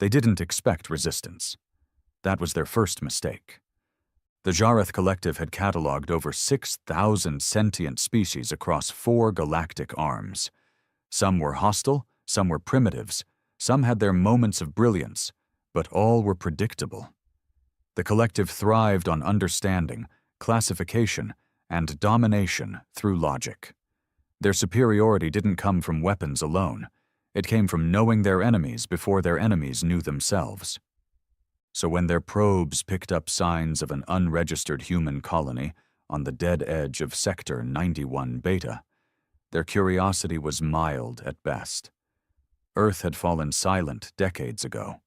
They didn't expect resistance. That was their first mistake. The Jareth Collective had cataloged over 6,000 sentient species across 4 galactic arms. Some were hostile, some were primitives, some had their moments of brilliance, but all were predictable. The Collective thrived on understanding, classification, and domination through logic. Their superiority didn't come from weapons alone. It came from knowing their enemies before their enemies knew themselves. So when their probes picked up signs of an unregistered human colony on the dead edge of Sector 91 Beta, their curiosity was mild at best. Earth had fallen silent decades ago.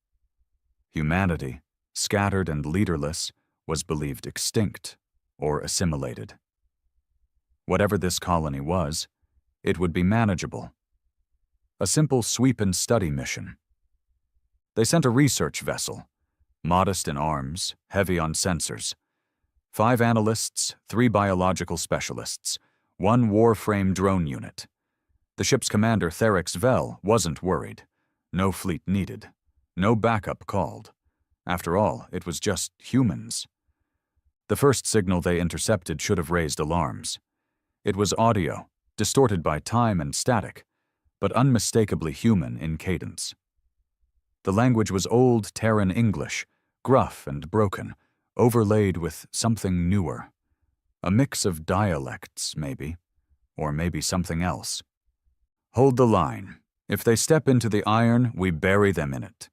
Humanity, scattered and leaderless, was believed extinct or assimilated. Whatever this colony was, it would be manageable. A simple sweep-and-study mission. They sent a research vessel, modest in arms, heavy on sensors. 5 analysts, 3 biological specialists, 1 warframe drone unit. The ship's commander, Therix Vel, wasn't worried. No fleet needed. No backup called. After all, it was just humans. The first signal they intercepted should have raised alarms. It was audio, distorted by time and static, but unmistakably human in cadence. The language was old Terran English, gruff and broken, overlaid with something newer. A mix of dialects, maybe, or maybe something else. Hold the line. If they step into the iron, we bury them in it.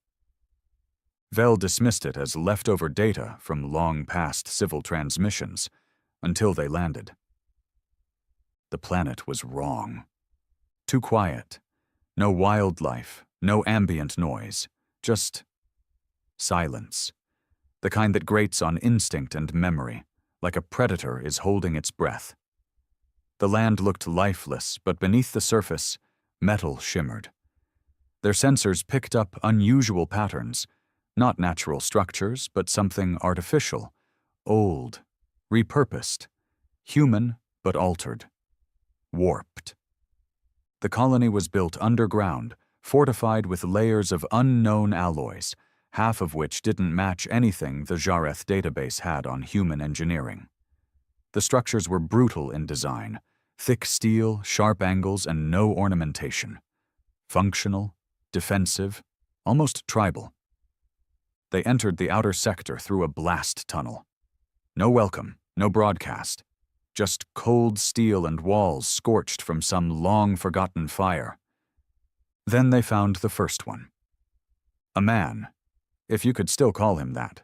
Vel dismissed it as leftover data from long-past civil transmissions, until they landed. The planet was wrong. Too quiet. No wildlife, no ambient noise, just silence. The kind that grates on instinct and memory, like a predator is holding its breath. The land looked lifeless, but beneath the surface, metal shimmered. Their sensors picked up unusual patterns, not natural structures, but something artificial, old, repurposed, human but altered, warped. The colony was built underground, fortified with layers of unknown alloys, half of which didn't match anything the Jareth database had on human engineering. The structures were brutal in design, thick steel, sharp angles, and no ornamentation. Functional, defensive, almost tribal. They entered the outer sector through a blast tunnel. No welcome, no broadcast. Just cold steel and walls scorched from some long-forgotten fire. Then they found the first one. A man, if you could still call him that.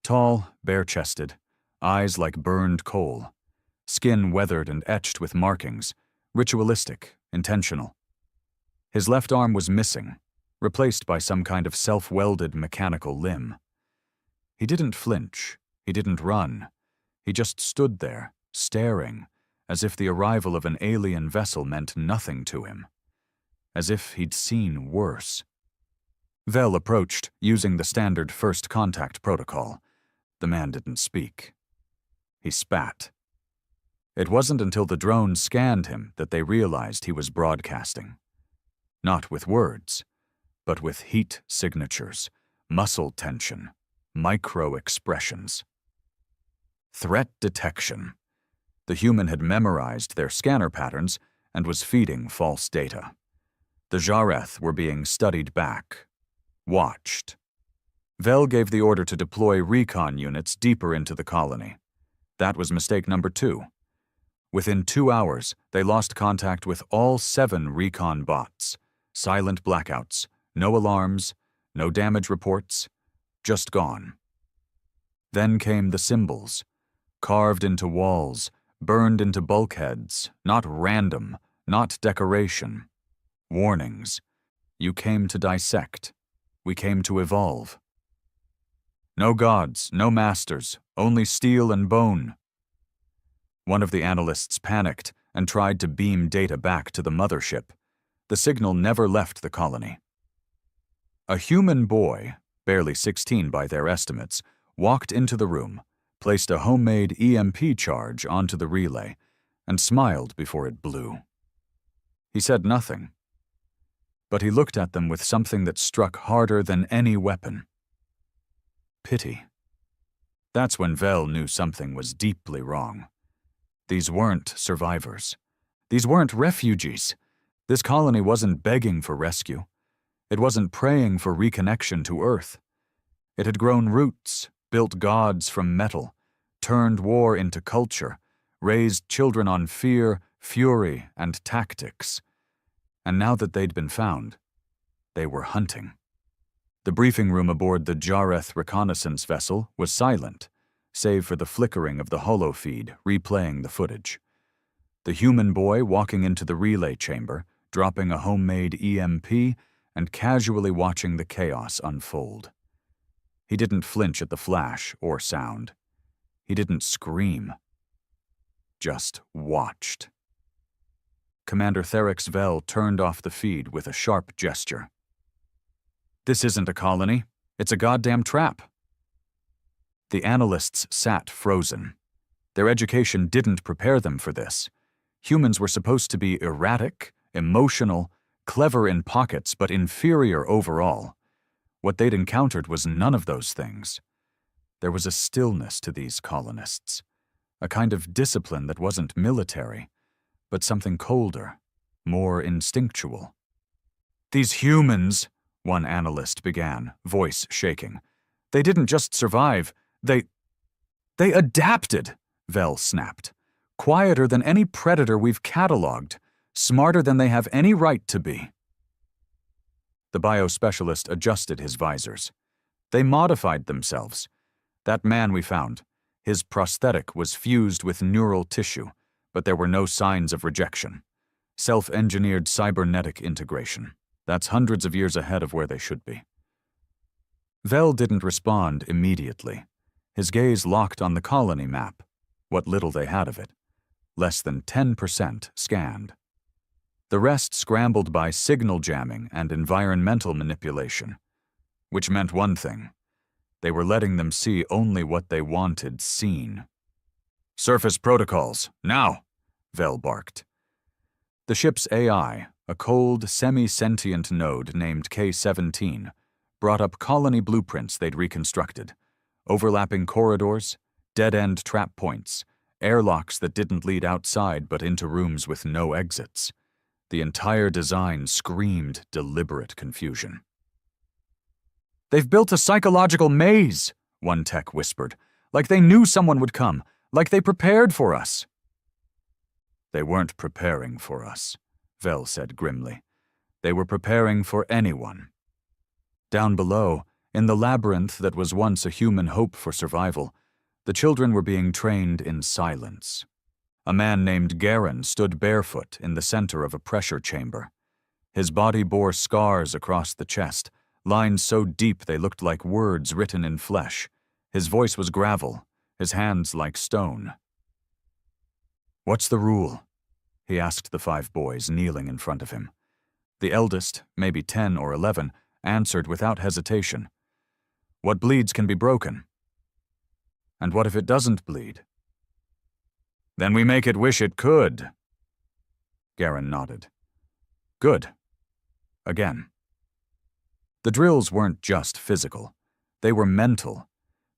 Tall, bare-chested, eyes like burned coal, skin weathered and etched with markings, ritualistic, intentional. His left arm was missing, replaced by some kind of self-welded mechanical limb. He didn't flinch, he didn't run. He just stood there, staring, as if the arrival of an alien vessel meant nothing to him. As if he'd seen worse. Vel approached, using the standard first contact protocol. The man didn't speak. He spat. It wasn't until the drone scanned him that they realized he was broadcasting. Not with words, but with heat signatures, muscle tension, micro-expressions. Threat detection. The human had memorized their scanner patterns and was feeding false data. The Jareth were being studied back, watched. Vel gave the order to deploy recon units deeper into the colony. That was mistake number 2. Within 2 hours, they lost contact with all 7 recon bots. Silent blackouts, no alarms, no damage reports, just gone. Then came the symbols, carved into walls, burned into bulkheads, not random, not decoration. Warnings. You came to dissect. We came to evolve. No gods, no masters, only steel and bone. One of the analysts panicked and tried to beam data back to the mothership. The signal never left the colony. A human boy, barely 16 by their estimates, walked into the room, placed a homemade EMP charge onto the relay, and smiled before it blew. He said nothing. but he looked at them with something that struck harder than any weapon. Pity. That's when Vel knew something was deeply wrong. These weren't survivors. These weren't refugees. This colony wasn't begging for rescue. It wasn't praying for reconnection to Earth. It had grown roots, built gods from metal, turned war into culture, raised children on fear, fury, and tactics. And now that they'd been found, they were hunting. The briefing room aboard the Jareth reconnaissance vessel was silent, save for the flickering of the holofeed replaying the footage. The human boy walking into the relay chamber, dropping a homemade EMP, and casually watching the chaos unfold. He didn't flinch at the flash or sound. He didn't scream. Just watched. Commander Therix Vel turned off the feed with a sharp gesture. "This isn't a colony. It's a goddamn trap." The analysts sat frozen. Their education didn't prepare them for this. Humans were supposed to be erratic, emotional, clever in pockets, but inferior overall. What they'd encountered was none of those things. There was a stillness to these colonists, a kind of discipline that wasn't military, but something colder, more instinctual. "These humans," one analyst began, voice shaking. "They didn't just survive, they adapted," Vel snapped. "Quieter than any predator we've cataloged, smarter than they have any right to be." The biospecialist adjusted his visors. "They modified themselves. That man we found, his prosthetic was fused with neural tissue, but there were no signs of rejection. Self-engineered cybernetic integration. That's hundreds of years ahead of where they should be." Vel didn't respond immediately. His gaze locked on the colony map, what little they had of it. Less than 10% scanned. The rest scrambled by signal jamming and environmental manipulation, which meant one thing. They were letting them see only what they wanted seen. "Surface protocols, now!" Vel barked. The ship's AI, a cold, semi-sentient node named K-17, brought up colony blueprints they'd reconstructed. Overlapping corridors, dead-end trap points, airlocks that didn't lead outside but into rooms with no exits. The entire design screamed deliberate confusion. "They've built a psychological maze," one tech whispered. "Like they knew someone would come, like they prepared for us." "They weren't preparing for us," Vel said grimly. "They were preparing for anyone." Down below, in the labyrinth that was once a human hope for survival, the children were being trained in silence. A man named Garen stood barefoot in the center of a pressure chamber. His body bore scars across the chest, lines so deep they looked like words written in flesh. His voice was gravel, his hands like stone. "What's the rule?" he asked the 5 boys kneeling in front of him. The eldest, maybe 10 or 11, answered without hesitation. "What bleeds can be broken." "And what if it doesn't bleed?" "Then we make it wish it could." Garen nodded. "Good. Again." The drills weren't just physical. They were mental.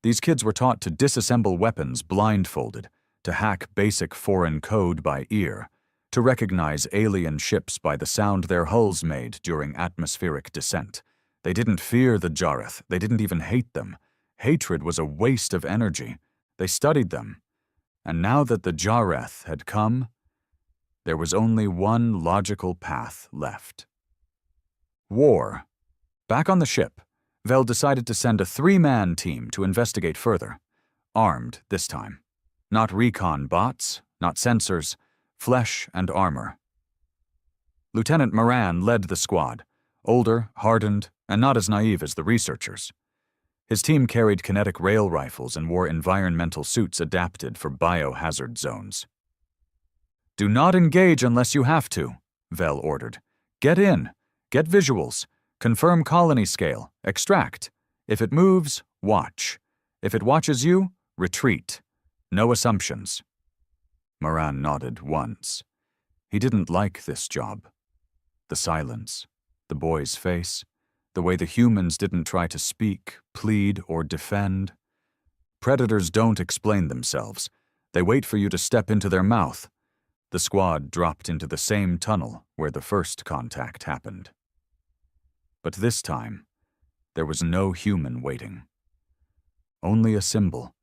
These kids were taught to disassemble weapons blindfolded, to hack basic foreign code by ear, to recognize alien ships by the sound their hulls made during atmospheric descent. They didn't fear the Jareth. They didn't even hate them. Hatred was a waste of energy. They studied them. And now that the Jareth had come, there was only one logical path left. War. Back on the ship, Vel decided to send a 3-man team to investigate further. Armed this time. Not recon bots, not sensors, flesh and armor. Lieutenant Moran led the squad, older, hardened, and not as naive as the researchers. His team carried kinetic rail rifles and wore environmental suits adapted for biohazard zones. "Do not engage unless you have to," Vel ordered. "Get in, get visuals, confirm colony scale, extract. If it moves, watch. If it watches you, retreat. No assumptions." Moran nodded once. He didn't like this job. The silence, The boy's face, the way the humans didn't try to speak, plead, or defend. Predators don't explain themselves. They wait for you to step into their mouth. The squad dropped into the same tunnel where the first contact happened. But this time, there was no human waiting. Only a symbol,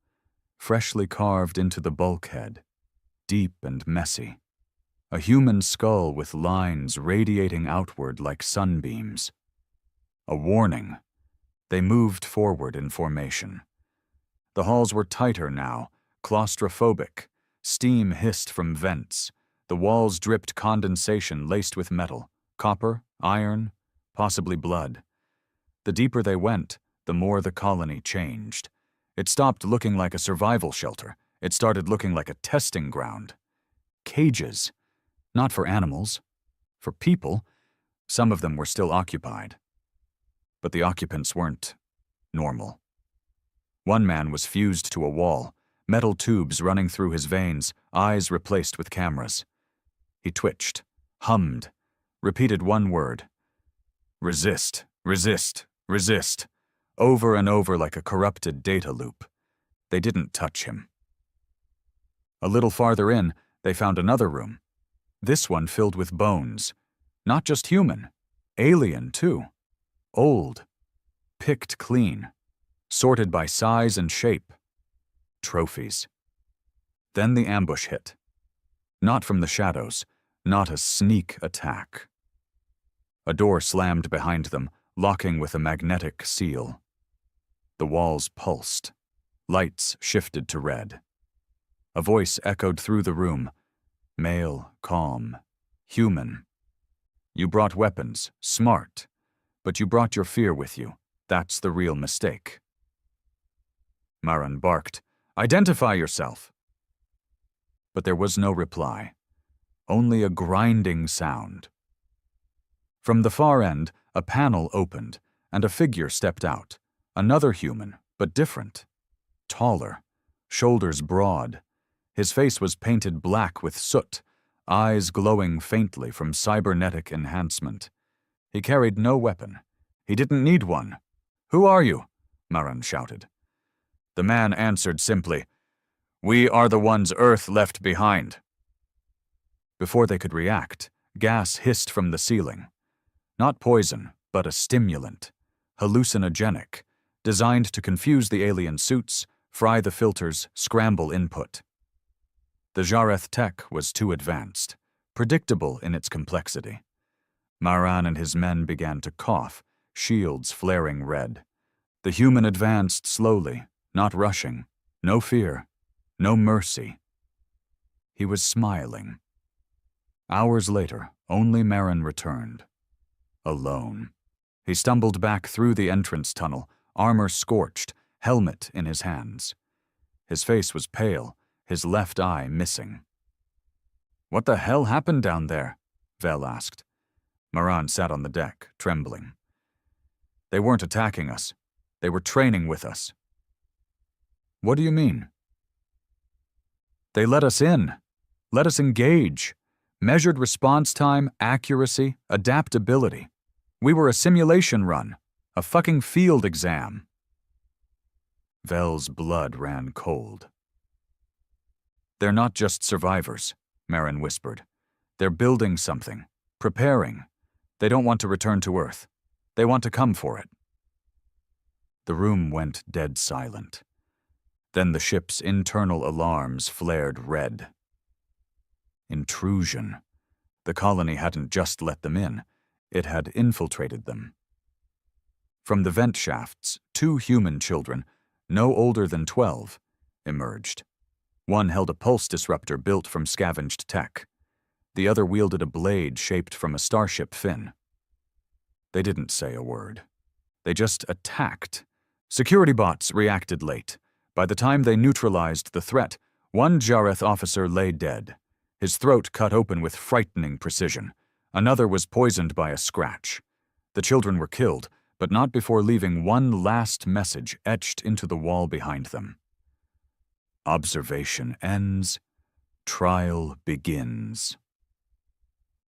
freshly carved into the bulkhead, deep and messy. A human skull with lines radiating outward like sunbeams. A warning. They moved forward in formation. The halls were tighter now, claustrophobic. Steam hissed from vents. The walls dripped condensation laced with metal, copper, iron, possibly blood. The deeper they went, the more the colony changed. It stopped looking like a survival shelter. It started looking like a testing ground. Cages. Not for animals. For people. Some of them were still occupied. But the occupants weren't normal. One man was fused to a wall, metal tubes running through his veins, eyes replaced with cameras. He twitched, hummed, repeated one word. Resist, resist, resist. Over and over like a corrupted data loop. They didn't touch him. A little farther in, they found another room. This one filled with bones. Not just human. Alien, too. Old. Picked clean. Sorted by size and shape. Trophies. Then the ambush hit. Not from the shadows. Not a sneak attack. A door slammed behind them, locking with a magnetic seal. The walls pulsed. Lights shifted to red. A voice echoed through the room. Male, calm, human. You brought weapons, smart, but you brought your fear with you. That's the real mistake. Maran barked, "Identify yourself!" But there was no reply, only a grinding sound. From the far end, a panel opened, and a figure stepped out. Another human, but different. Taller, shoulders broad. His face was painted black with soot, eyes glowing faintly from cybernetic enhancement. He carried no weapon. He didn't need one. "Who are you?" Maran shouted. The man answered simply, "We are the ones Earth left behind." Before they could react, gas hissed from the ceiling. Not poison, but a stimulant. Hallucinogenic, designed to confuse the alien suits, fry the filters, scramble input. The Jareth tech was too advanced, predictable in its complexity. Maran and his men began to cough, shields flaring red. The human advanced slowly, not rushing, no fear, no mercy. He was smiling. Hours later, only Maran returned. Alone. He stumbled back through the entrance tunnel, armor scorched, helmet in his hands. His face was pale, his left eye missing. "What the hell happened down there?" Vel asked. Maran sat on the deck, trembling. "They weren't attacking us. They were training with us." "What do you mean?" "They let us in. Let us engage. Measured response time, accuracy, adaptability. We were a simulation run. A fucking field exam." Vel's blood ran cold. "They're not just survivors," Maran whispered. "They're building something, preparing. They don't want to return to Earth. They want to come for it." The room went dead silent. Then the ship's internal alarms flared red. Intrusion. The colony hadn't just let them in. It had infiltrated them. From the vent shafts, 2 human children, no older than 12, emerged. One held a pulse disruptor built from scavenged tech. The other wielded a blade shaped from a starship fin. They didn't say a word. They just attacked. Security bots reacted late. By the time they neutralized the threat, one Jareth officer lay dead, his throat cut open with frightening precision. Another was poisoned by a scratch. The children were killed, but not before leaving one last message etched into the wall behind them. Observation ends. Trial begins.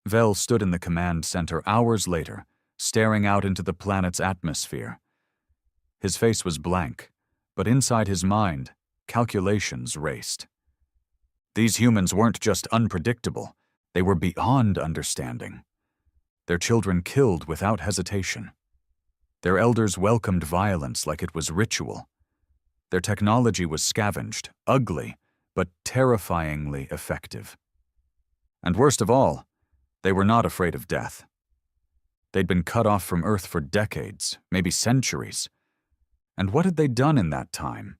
Vel stood in the command center hours later, staring out into the planet's atmosphere. His face was blank, but inside his mind, calculations raced. These humans weren't just unpredictable, they were beyond understanding. Their children killed without hesitation. Their elders welcomed violence like it was ritual. Their technology was scavenged, ugly, but terrifyingly effective. And worst of all, they were not afraid of death. They'd been cut off from Earth for decades, maybe centuries. And what had they done in that time?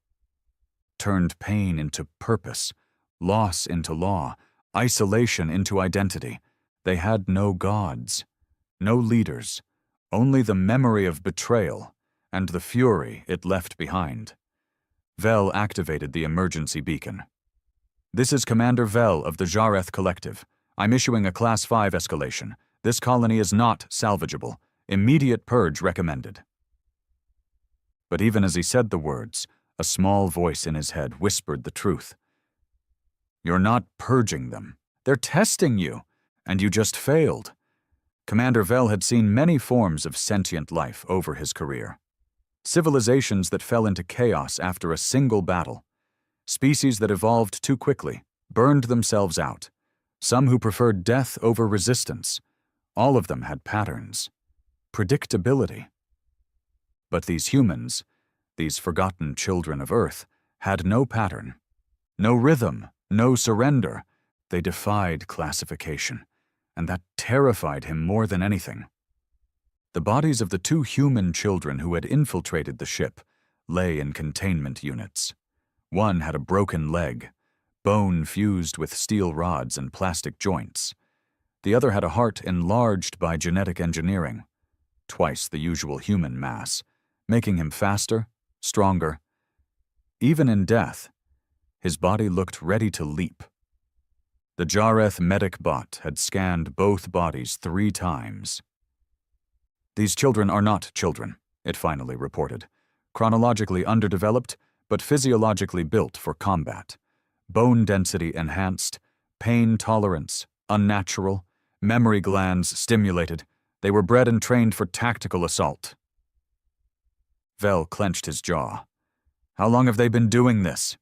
Turned pain into purpose, loss into law, isolation into identity. They had no gods, no leaders, only the memory of betrayal and the fury it left behind. Vel activated the emergency beacon. "This is Commander Vel of the Jareth Collective. I'm issuing a Class 5 escalation. This colony is not salvageable. Immediate purge recommended." But even as he said the words, a small voice in his head whispered the truth. "You're not purging them. They're testing you, and you just failed." Commander Vel had seen many forms of sentient life over his career. Civilizations that fell into chaos after a single battle. Species that evolved too quickly, burned themselves out. Some who preferred death over resistance. All of them had patterns. Predictability. But these humans, these forgotten children of Earth, had no pattern. No rhythm, no surrender. They defied classification, and that terrified him more than anything. The bodies of the 2 human children who had infiltrated the ship lay in containment units. One had a broken leg, bone fused with steel rods and plastic joints. The other had a heart enlarged by genetic engineering, twice the usual human mass, making him faster, stronger. Even in death, his body looked ready to leap. The Jareth medic bot had scanned both bodies 3 times. "These children are not children," it finally reported. "Chronologically underdeveloped, but physiologically built for combat. Bone density enhanced, pain tolerance, unnatural, memory glands stimulated. They were bred and trained for tactical assault." Vel clenched his jaw. "How long have they been doing this?"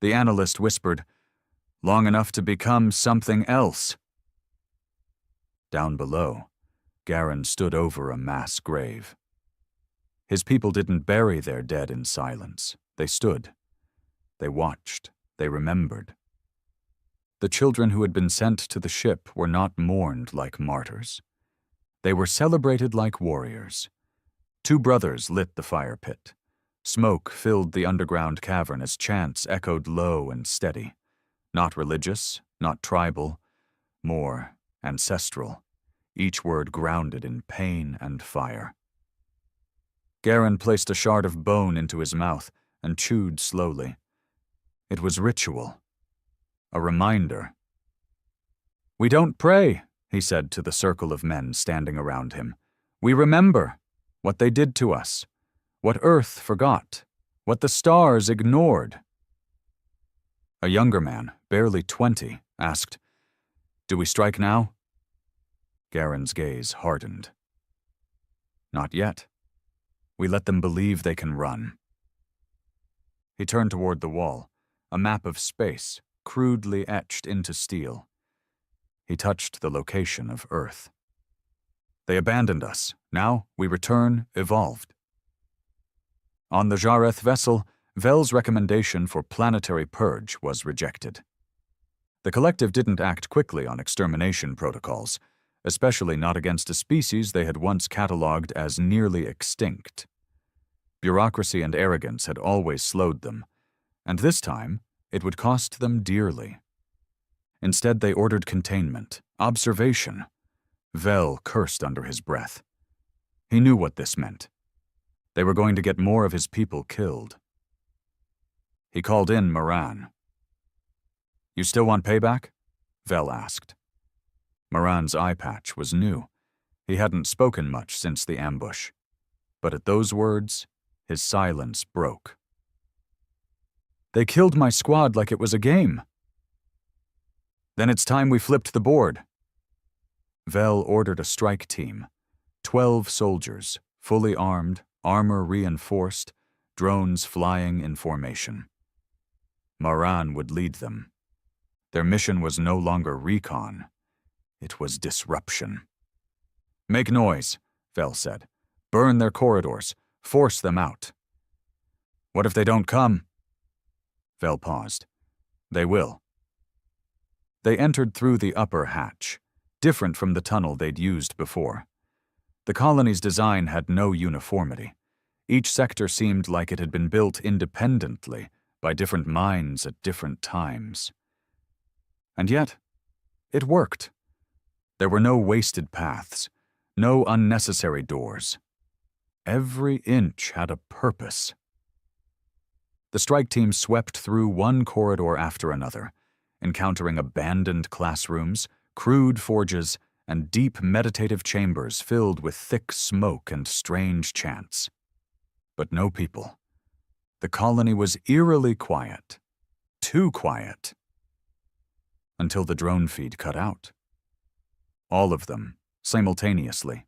The analyst whispered, "Long enough to become something else." Down below, Garen stood over a mass grave. His people didn't bury their dead in silence. They stood. They watched. They remembered. The children who had been sent to the ship were not mourned like martyrs. They were celebrated like warriors. 2 brothers lit the fire pit. Smoke filled the underground cavern as chants echoed low and steady. Not religious, not tribal, more ancestral, each word grounded in pain and fire. Garen placed a shard of bone into his mouth and chewed slowly. It was ritual. A reminder. "We don't pray," he said to the circle of men standing around him. "We remember what they did to us, what Earth forgot, what the stars ignored." A younger man, barely 20, asked, "Do we strike now?" Garen's gaze hardened. "Not yet. We let them believe they can run." He turned toward the wall, a map of space, crudely etched into steel. He touched the location of Earth. "They abandoned us. Now we return evolved." On the Jareth vessel, Vel's recommendation for planetary purge was rejected. The collective didn't act quickly on extermination protocols, especially not against a species they had once catalogued as nearly extinct. Bureaucracy and arrogance had always slowed them, and this time it would cost them dearly. Instead, they ordered containment, observation. Vel cursed under his breath. He knew what this meant. They were going to get more of his people killed. He called in Moran. "You still want payback?" Vel asked. Moran's eye patch was new. He hadn't spoken much since the ambush. But at those words, his silence broke. "They killed my squad like it was a game." "Then it's time we flipped the board." Vel ordered a strike team. 12 soldiers, fully armed, armor reinforced, drones flying in formation. Maran would lead them. Their mission was no longer recon. It was disruption. "Make noise," Vel said. "Burn their corridors. Force them out." "What if they don't come?" Vel paused. "They will." They entered through the upper hatch, different from the tunnel they'd used before. The colony's design had no uniformity. Each sector seemed like it had been built independently by different minds at different times. And yet, it worked. There were no wasted paths, no unnecessary doors. Every inch had a purpose. The strike team swept through one corridor after another, encountering abandoned classrooms, crude forges, and deep meditative chambers filled with thick smoke and strange chants. But no people. The colony was eerily quiet. Too quiet. Until the drone feed cut out. All of them, simultaneously.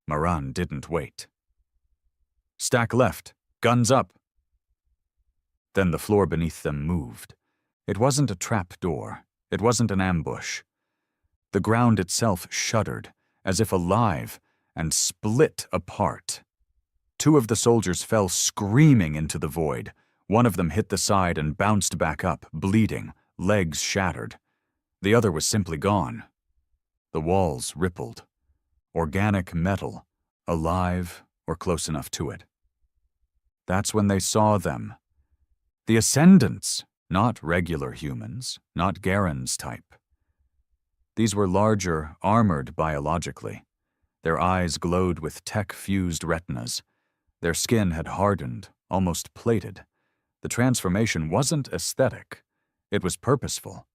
Maran didn't wait. "Stack left. Guns up." Then the floor beneath them moved. It wasn't a trap door. It wasn't an ambush. The ground itself shuddered, as if alive, and split apart. Two of the soldiers fell screaming into the void. One of them hit the side and bounced back up, bleeding, legs shattered. The other was simply gone. The walls rippled. Organic metal, alive or close enough to it. That's when they saw them. The Ascendants, not regular humans, not Garen's type. These were larger, armored biologically. Their eyes glowed with tech-fused retinas. Their skin had hardened, almost plated. The transformation wasn't aesthetic. It was purposeful,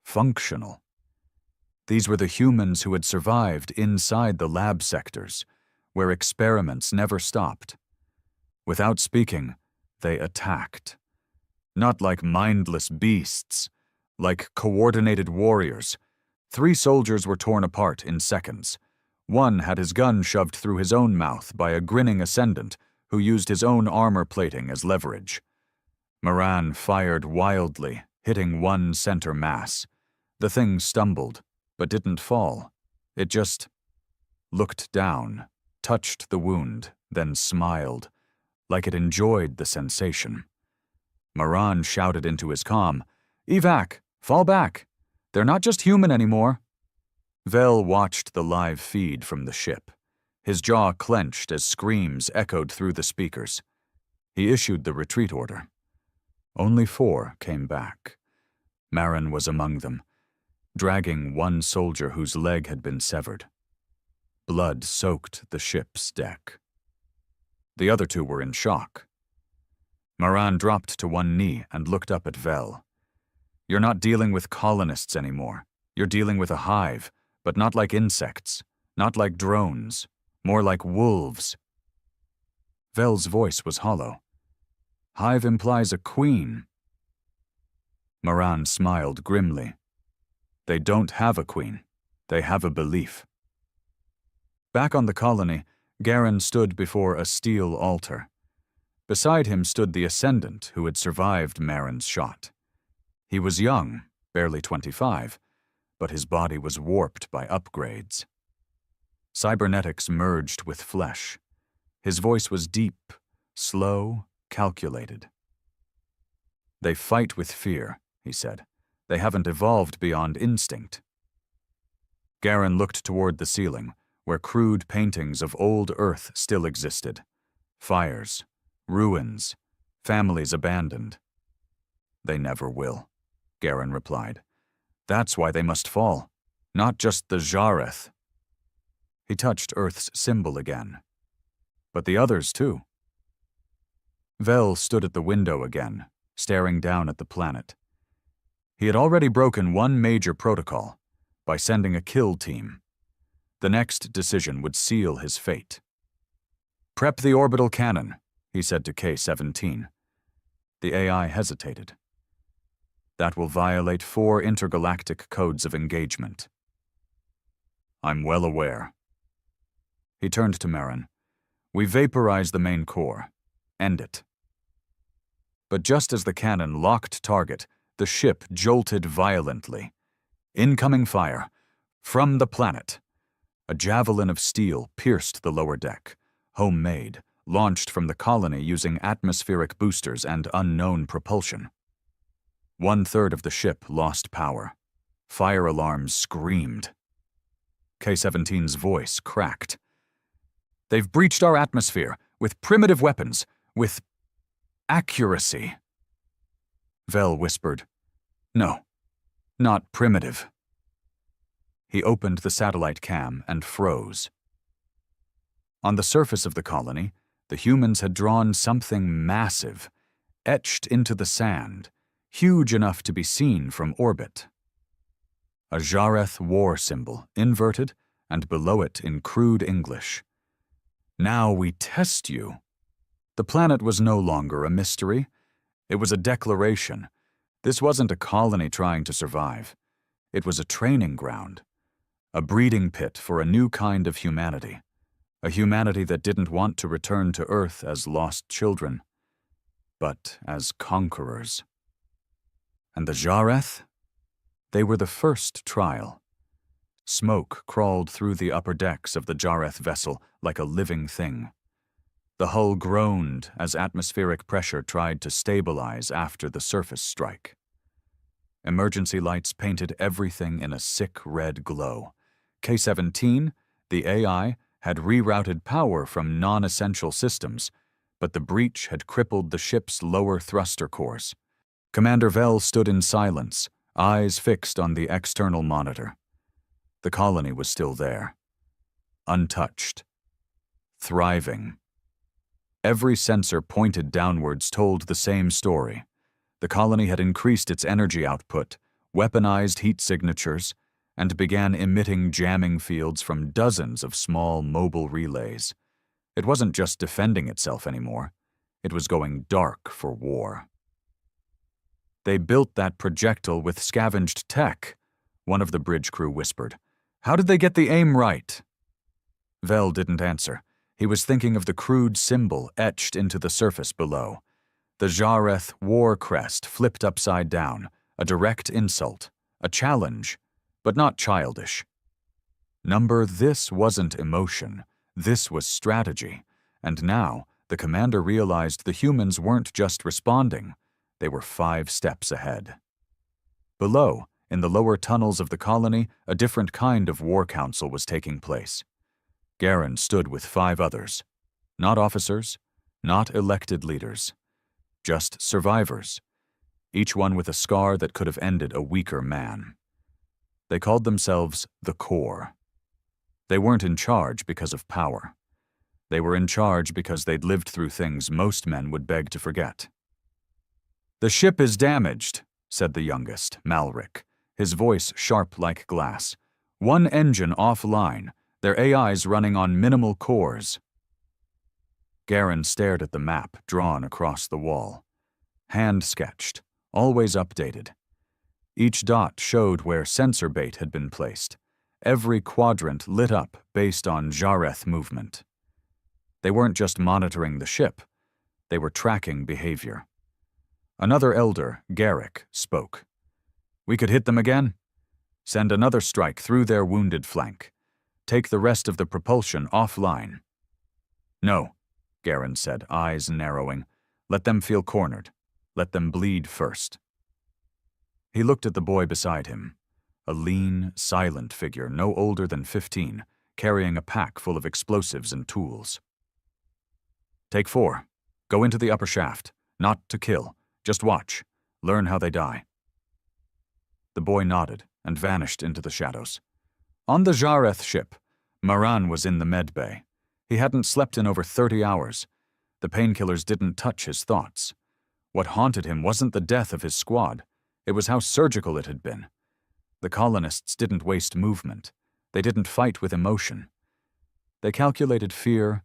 functional. These were the humans who had survived inside the lab sectors, where experiments never stopped. Without speaking, they attacked. Not like mindless beasts, like coordinated warriors. 3 soldiers were torn apart in seconds. One had his gun shoved through his own mouth by a grinning Ascendant who used his own armor plating as leverage. Maran fired wildly, hitting one center mass. The thing stumbled, but didn't fall. It just looked down, touched the wound, then smiled, like it enjoyed the sensation. Maran shouted into his comm, "Evac, fall back. They're not just human anymore." Vel watched the live feed from the ship. His jaw clenched as screams echoed through the speakers. He issued the retreat order. Only 4 came back. Maran was among them, dragging one soldier whose leg had been severed. Blood soaked the ship's deck. The other 2 were in shock. Maran dropped to one knee and looked up at Vel. "You're not dealing with colonists anymore. You're dealing with a hive, but not like insects, not like drones, more like wolves." Vel's voice was hollow. "Hive implies a queen." Maran smiled grimly. "They don't have a queen. They have a belief." Back on the colony, Garen stood before a steel altar. Beside him stood the Ascendant who had survived Maran's shot. He was young, barely 25, but his body was warped by upgrades. Cybernetics merged with flesh. His voice was deep, slow, calculated. "They fight with fear," he said. "They haven't evolved beyond instinct." Garen looked toward the ceiling, where crude paintings of old Earth still existed. Fires, ruins, families abandoned. "They never will," Garen replied. "That's why they must fall. Not just the Jareth." He touched Earth's symbol again. "But the others, too." Vel stood at the window again, staring down at the planet. He had already broken one major protocol by sending a kill team. The next decision would seal his fate. "Prep the orbital cannon," he said to K-17. The AI hesitated. "That will violate 4 intergalactic codes of engagement." "I'm well aware." He turned to Marin. "We vaporize the main core. End it." But just as the cannon locked target, the ship jolted violently. Incoming fire. From the planet. A javelin of steel pierced the lower deck. Homemade, launched from the colony using atmospheric boosters and unknown propulsion. 1/3 of the ship lost power. Fire alarms screamed. K-17's voice cracked. "They've breached our atmosphere with primitive weapons, with accuracy." Vel whispered, "No, not primitive." He opened the satellite cam and froze. On the surface of the colony, the humans had drawn something massive, etched into the sand, huge enough to be seen from orbit. A Jareth war symbol, inverted, and below it in crude English. "Now we test you." The planet was no longer a mystery. It was a declaration. This wasn't a colony trying to survive. It was a training ground. A breeding pit for a new kind of humanity. A humanity that didn't want to return to Earth as lost children, but as conquerors. And the Jareth? They were the first trial. Smoke crawled through the upper decks of the Jareth vessel like a living thing. The hull groaned as atmospheric pressure tried to stabilize after the surface strike. Emergency lights painted everything in a sick red glow. K-17, the AI, had rerouted power from non-essential systems, but the breach had crippled the ship's lower thruster cores. Commander Vel stood in silence, eyes fixed on the external monitor. The colony was still there. Untouched. Thriving. Every sensor pointed downwards told the same story. The colony had increased its energy output, weaponized heat signatures, and began emitting jamming fields from dozens of small mobile relays. It wasn't just defending itself anymore. It was going dark for war. "They built that projectile with scavenged tech," one of the bridge crew whispered. "How did they get the aim right?" Vel didn't answer. He was thinking of the crude symbol etched into the surface below. The Jareth war crest flipped upside down, a direct insult, a challenge, but not childish. This wasn't emotion, this was strategy, and now the commander realized the humans weren't just responding, they were 5 steps ahead. Below, in the lower tunnels of the colony, a different kind of war council was taking place. Garen stood with 5 others. Not officers, not elected leaders. Just survivors, each one with a scar that could have ended a weaker man. They called themselves the Core. They weren't in charge because of power. They were in charge because they'd lived through things most men would beg to forget. "The ship is damaged," said the youngest, Malric, his voice sharp like glass. "One engine offline, their AIs running on minimal cores." Garen stared at the map drawn across the wall. Hand-sketched, always updated. Each dot showed where sensor bait had been placed. Every quadrant lit up based on Jareth movement. They weren't just monitoring the ship, they were tracking behavior. Another elder, Garrick, spoke. "We could hit them again? Send another strike through their wounded flank. Take the rest of the propulsion offline." "No," Garen said, eyes narrowing. "Let them feel cornered. Let them bleed first." He looked at the boy beside him, a lean, silent figure no older than 15, carrying a pack full of explosives and tools. "Take 4. Go into the upper shaft. Not to kill. Just watch. Learn how they die." The boy nodded and vanished into the shadows. On the Jareth ship, Maran was in the med bay. He hadn't slept in over 30 hours. The painkillers didn't touch his thoughts. What haunted him wasn't the death of his squad. It was how surgical it had been. The colonists didn't waste movement. They didn't fight with emotion. They calculated fear,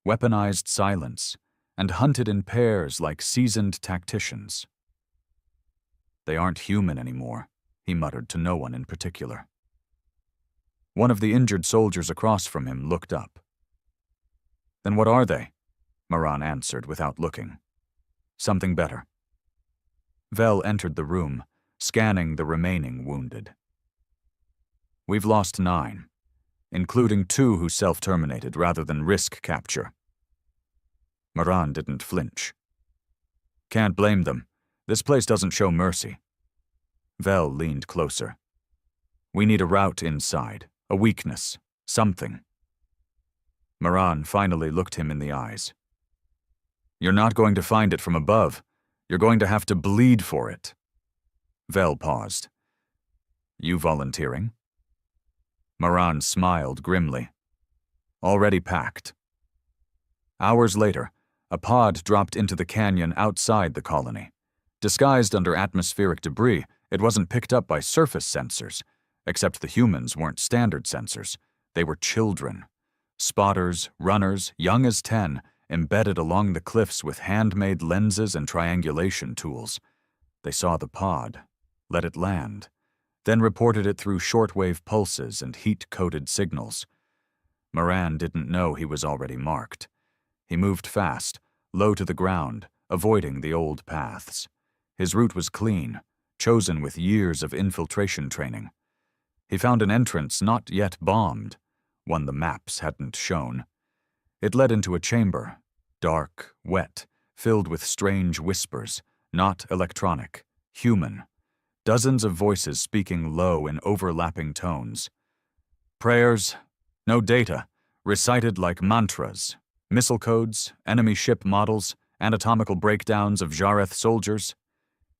weaponized silence, and hunted in pairs like seasoned tacticians. "They aren't human anymore," he muttered to no one in particular. One of the injured soldiers across from him looked up. Then what are they? Moran answered without looking. Something better. Vel entered the room, scanning the remaining wounded. We've lost 9, including 2 who self-terminated rather than risk capture. Moran didn't flinch. Can't blame them. This place doesn't show mercy. Vel leaned closer. We need a route inside, a weakness, something. Moran finally looked him in the eyes. You're not going to find it from above. You're going to have to bleed for it. Vel paused. You volunteering? Moran smiled grimly. Already packed. Hours later, a pod dropped into the canyon outside the colony. Disguised under atmospheric debris, it wasn't picked up by surface sensors, except the humans weren't standard sensors. They were children. Spotters, runners, young as 10, embedded along the cliffs with handmade lenses and triangulation tools. They saw the pod, let it land, then reported it through shortwave pulses and heat-coded signals. Moran didn't know he was already marked. He moved fast, low to the ground, avoiding the old paths. His route was clean, chosen with years of infiltration training. He found an entrance not yet bombed, one the maps hadn't shown. It led into a chamber, dark, wet, filled with strange whispers, not electronic, human. Dozens of voices speaking low in overlapping tones. Prayers, no data, recited like mantras. Missile codes, enemy ship models, anatomical breakdowns of Jareth soldiers.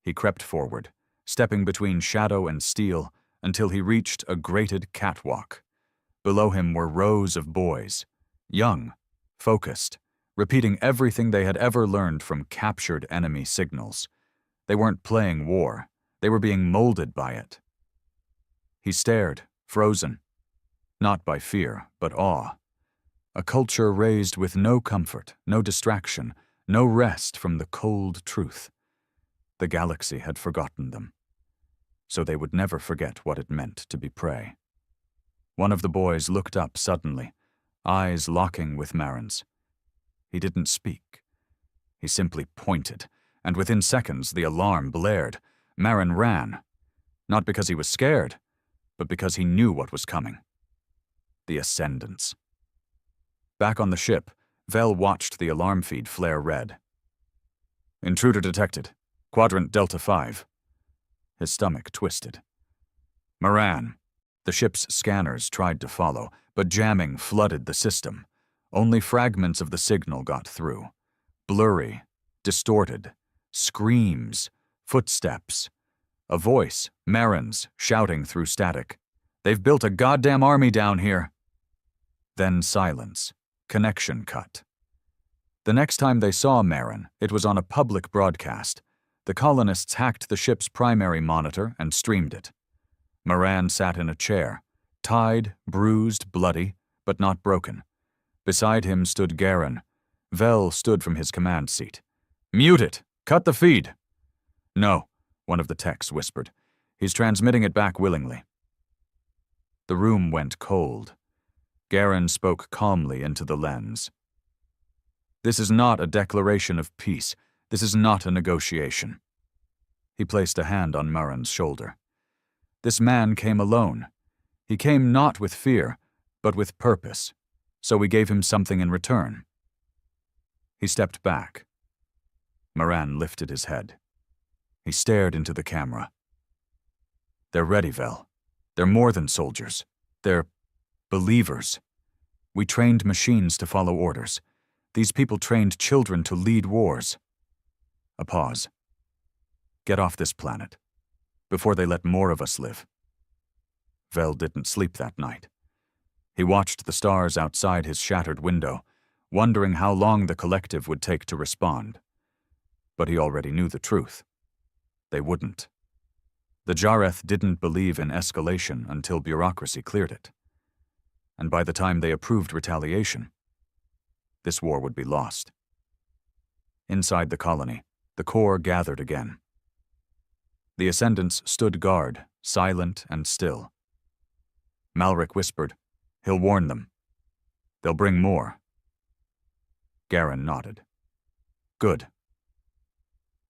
He crept forward, stepping between shadow and steel until he reached a grated catwalk. Below him were rows of boys, young, focused, repeating everything they had ever learned from captured enemy signals. They weren't playing war. They were being molded by it. He stared, frozen. Not by fear, but awe. A culture raised with no comfort, no distraction, no rest from the cold truth. The galaxy had forgotten them. So they would never forget what it meant to be prey. One of the boys looked up suddenly, eyes locking with Marin's. He didn't speak. He simply pointed, and within seconds the alarm blared. Marin ran, not because he was scared, but because he knew what was coming. The Ascendants. Back on the ship, Vel watched the alarm feed flare red. Intruder detected. Quadrant Delta 5. His stomach twisted. Moran. The ship's scanners tried to follow, but jamming flooded the system. Only fragments of the signal got through. Blurry, distorted, screams, footsteps. A voice, Marin's, shouting through static. They've built a goddamn army down here. Then silence. Connection cut. The next time they saw Marin, it was on a public broadcast. The colonists hacked the ship's primary monitor and streamed it. Moran sat in a chair, tied, bruised, bloody, but not broken. Beside him stood Garen. Vel stood from his command seat. Mute it! Cut the feed! No, one of the techs whispered. He's transmitting it back willingly. The room went cold. Garen spoke calmly into the lens. This is not a declaration of peace. This is not a negotiation. He placed a hand on Marin's shoulder. This man came alone. He came not with fear, but with purpose, so we gave him something in return. He stepped back. Moran lifted his head. He stared into the camera. They're ready, Vel. They're more than soldiers. They're believers. We trained machines to follow orders. These people trained children to lead wars. A pause. Get off this planet, before they let more of us live. Vel didn't sleep that night. He watched the stars outside his shattered window, wondering how long the collective would take to respond. But he already knew the truth. They wouldn't. The Jareth didn't believe in escalation until bureaucracy cleared it. And by the time they approved retaliation, this war would be lost. Inside the colony, the core gathered again. The Ascendants stood guard, silent and still. Malric whispered, "He'll warn them. They'll bring more." Garen nodded. Good.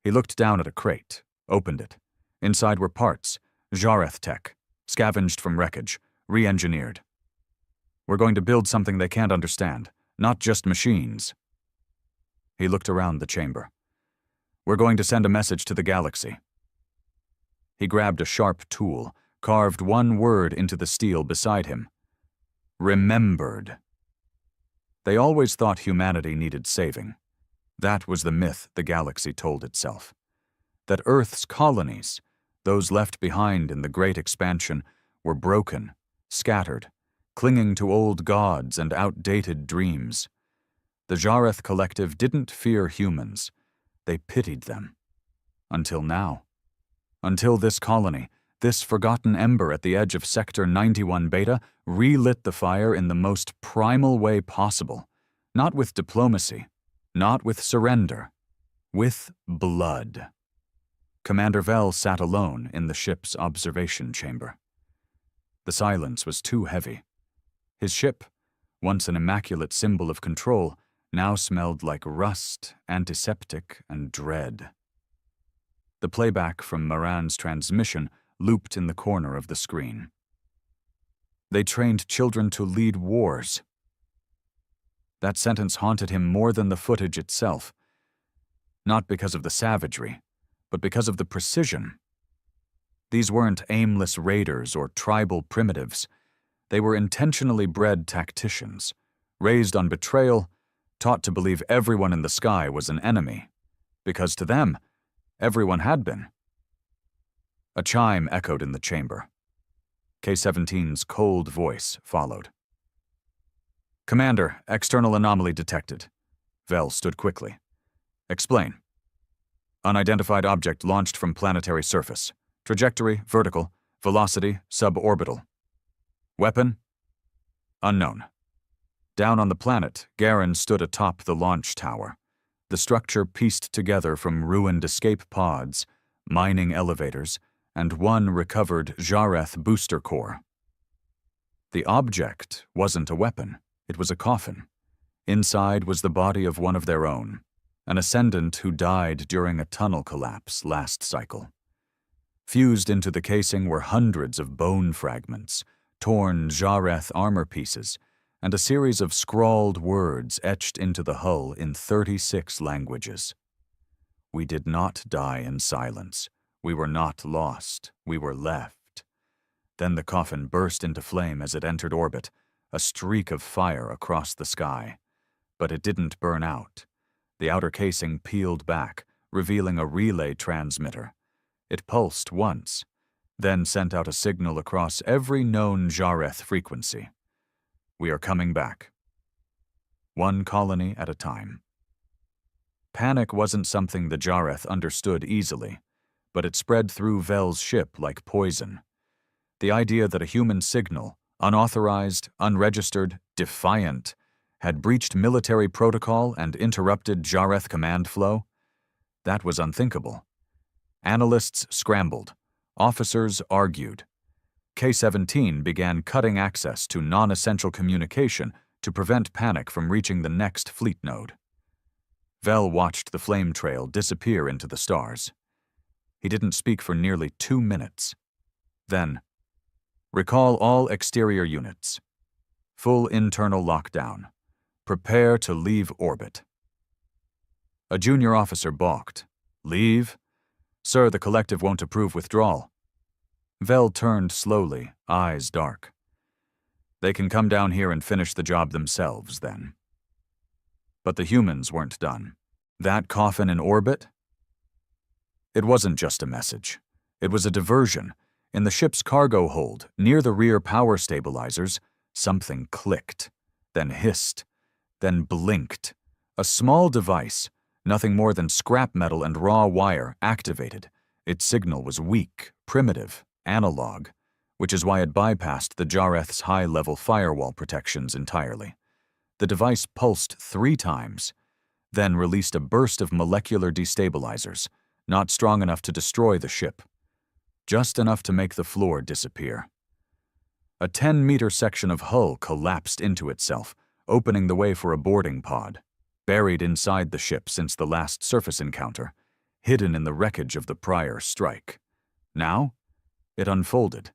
He looked down at a crate, opened it. Inside were parts, Jareth tech, scavenged from wreckage, re-engineered. We're going to build something they can't understand, not just machines. He looked around the chamber. We're going to send a message to the galaxy. He grabbed a sharp tool, carved one word into the steel beside him. Remembered. They always thought humanity needed saving. That was the myth the galaxy told itself. That Earth's colonies, those left behind in the Great Expansion, were broken, scattered, clinging to old gods and outdated dreams. The Jareth Collective didn't fear humans. They pitied them. Until now. Until this colony, this forgotten ember at the edge of Sector 91 Beta, relit the fire in the most primal way possible. Not with diplomacy, not with surrender, with blood. Commander Vel sat alone in the ship's observation chamber. The silence was too heavy. His ship, once an immaculate symbol of control, now smelled like rust, antiseptic, and dread. The playback from Moran's transmission looped in the corner of the screen. They trained children to lead wars. That sentence haunted him more than the footage itself. Not because of the savagery, but because of the precision. These weren't aimless raiders or tribal primitives. They were intentionally bred tacticians, raised on betrayal, taught to believe everyone in the sky was an enemy, because to them, everyone had been. A chime echoed in the chamber. K-17's cold voice followed. Commander, external anomaly detected. Vel stood quickly. Explain. Unidentified object launched from planetary surface. Trajectory, vertical. Velocity, suborbital. Weapon? Unknown. Down on the planet, Garen stood atop the launch tower. The structure pieced together from ruined escape pods, mining elevators, and one recovered Jareth booster core. The object wasn't a weapon. It was a coffin. Inside was the body of one of their own, an ascendant who died during a tunnel collapse last cycle. Fused into the casing were hundreds of bone fragments, torn Jareth armor pieces, and a series of scrawled words etched into the hull in 36 languages. We did not die in silence. We were not lost. We were left. Then the coffin burst into flame as it entered orbit, a streak of fire across the sky. But it didn't burn out. The outer casing peeled back, revealing a relay transmitter. It pulsed once, then sent out a signal across every known Jareth frequency. We are coming back. One colony at a time. Panic wasn't something the Jareth understood easily, but it spread through Vel's ship like poison. The idea that a human signal, unauthorized, unregistered, defiant, had breached military protocol and interrupted Jareth command flow? That was unthinkable. Analysts scrambled. Officers argued. K-17 began cutting access to non-essential communication to prevent panic from reaching the next fleet node. Vel watched the flame trail disappear into the stars. He didn't speak for nearly 2 minutes. Then, recall all exterior units. Full internal lockdown. Prepare to leave orbit. A junior officer balked. Leave? Sir, the collective won't approve withdrawal. Vel turned slowly, eyes dark. They can come down here and finish the job themselves, then. But the humans weren't done. That coffin in orbit? It wasn't just a message. It was a diversion. In the ship's cargo hold, near the rear power stabilizers, something clicked, then hissed, then blinked. A small device, nothing more than scrap metal and raw wire, activated. Its signal was weak, primitive, analog, which is why it bypassed the Jareth's high-level firewall protections entirely. The device pulsed 3 times, then released a burst of molecular destabilizers, not strong enough to destroy the ship, just enough to make the floor disappear. A 10-meter section of hull collapsed into itself, opening the way for a boarding pod. buried inside the ship since the last surface encounter, hidden in the wreckage of the prior strike. Now, it unfolded,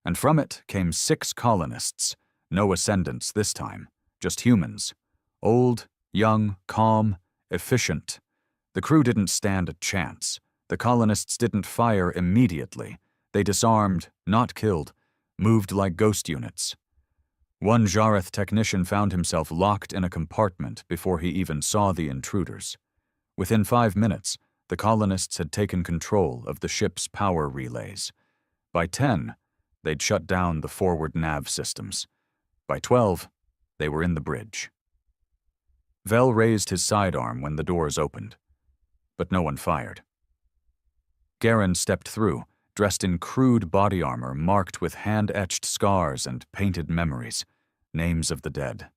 and from it came 6 colonists, no ascendants this time, just humans. Old, young, calm, efficient. The crew didn't stand a chance. The colonists didn't fire immediately. They disarmed, not killed, moved like ghost units. One Jareth technician found himself locked in a compartment before he even saw the intruders. Within 5 minutes, the colonists had taken control of the ship's power relays. By 10, they'd shut down the forward nav systems. By 12, they were in the bridge. Vel raised his sidearm when the doors opened, but no one fired. Garen stepped through, dressed in crude body armor marked with hand-etched scars and painted memories, names of the dead,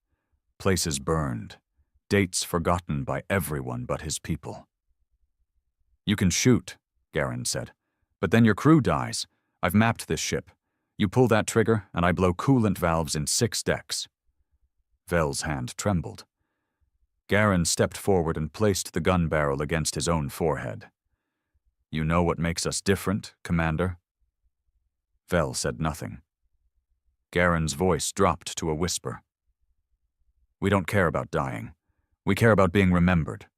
places burned, dates forgotten by everyone but his people. "You can shoot," Garen said, "but then your crew dies. I've mapped this ship. You pull that trigger, and I blow coolant valves in 6 decks." Vel's hand trembled. Garen stepped forward and placed the gun barrel against his own forehead. "You know what makes us different, Commander?" Vel said nothing. Garen's voice dropped to a whisper. "We don't care about dying. We care about being remembered."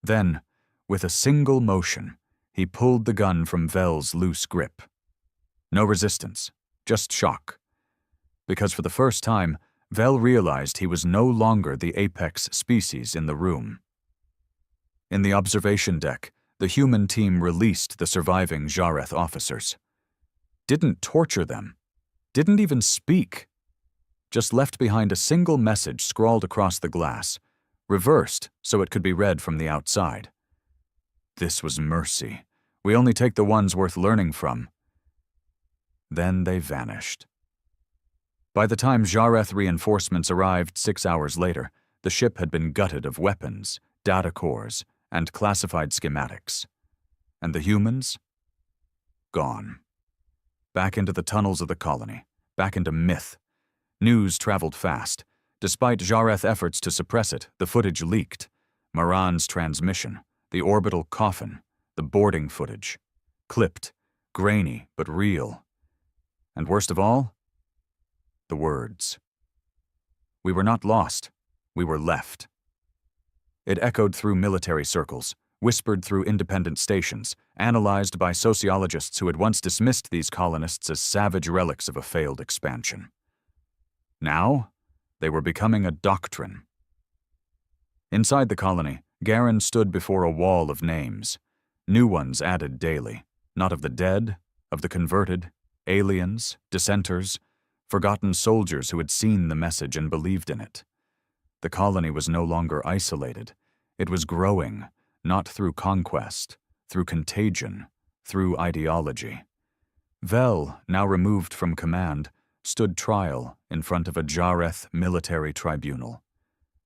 Then, with a single motion, he pulled the gun from Vel's loose grip. No resistance, just shock. Because for the first time, Vel realized he was no longer the apex species in the room. In the observation deck, the human team released the surviving Jareth officers. Didn't torture them. Didn't even speak. Just left behind a single message scrawled across the glass, reversed so it could be read from the outside. "This was mercy. We only take the ones worth learning from." Then they vanished. By the time Jareth reinforcements arrived 6 hours later, the ship had been gutted of weapons, data cores, and classified schematics. And the humans? Gone. Back into the tunnels of the colony, back into myth. News traveled fast. Despite Jareth efforts to suppress it, the footage leaked. Moran's transmission, the orbital coffin, the boarding footage. Clipped, grainy, but real. And worst of all, the words. We were not lost. We were left. It echoed through military circles, whispered through independent stations, analyzed by sociologists who had once dismissed these colonists as savage relics of a failed expansion. Now, they were becoming a doctrine. Inside the colony, Garen stood before a wall of names. New ones added daily, not of the dead, of the converted, aliens, dissenters, forgotten soldiers who had seen the message and believed in it. The colony was no longer isolated. It was growing, not through conquest, through contagion, through ideology. Vel, now removed from command, stood trial in front of a Jareth military tribunal.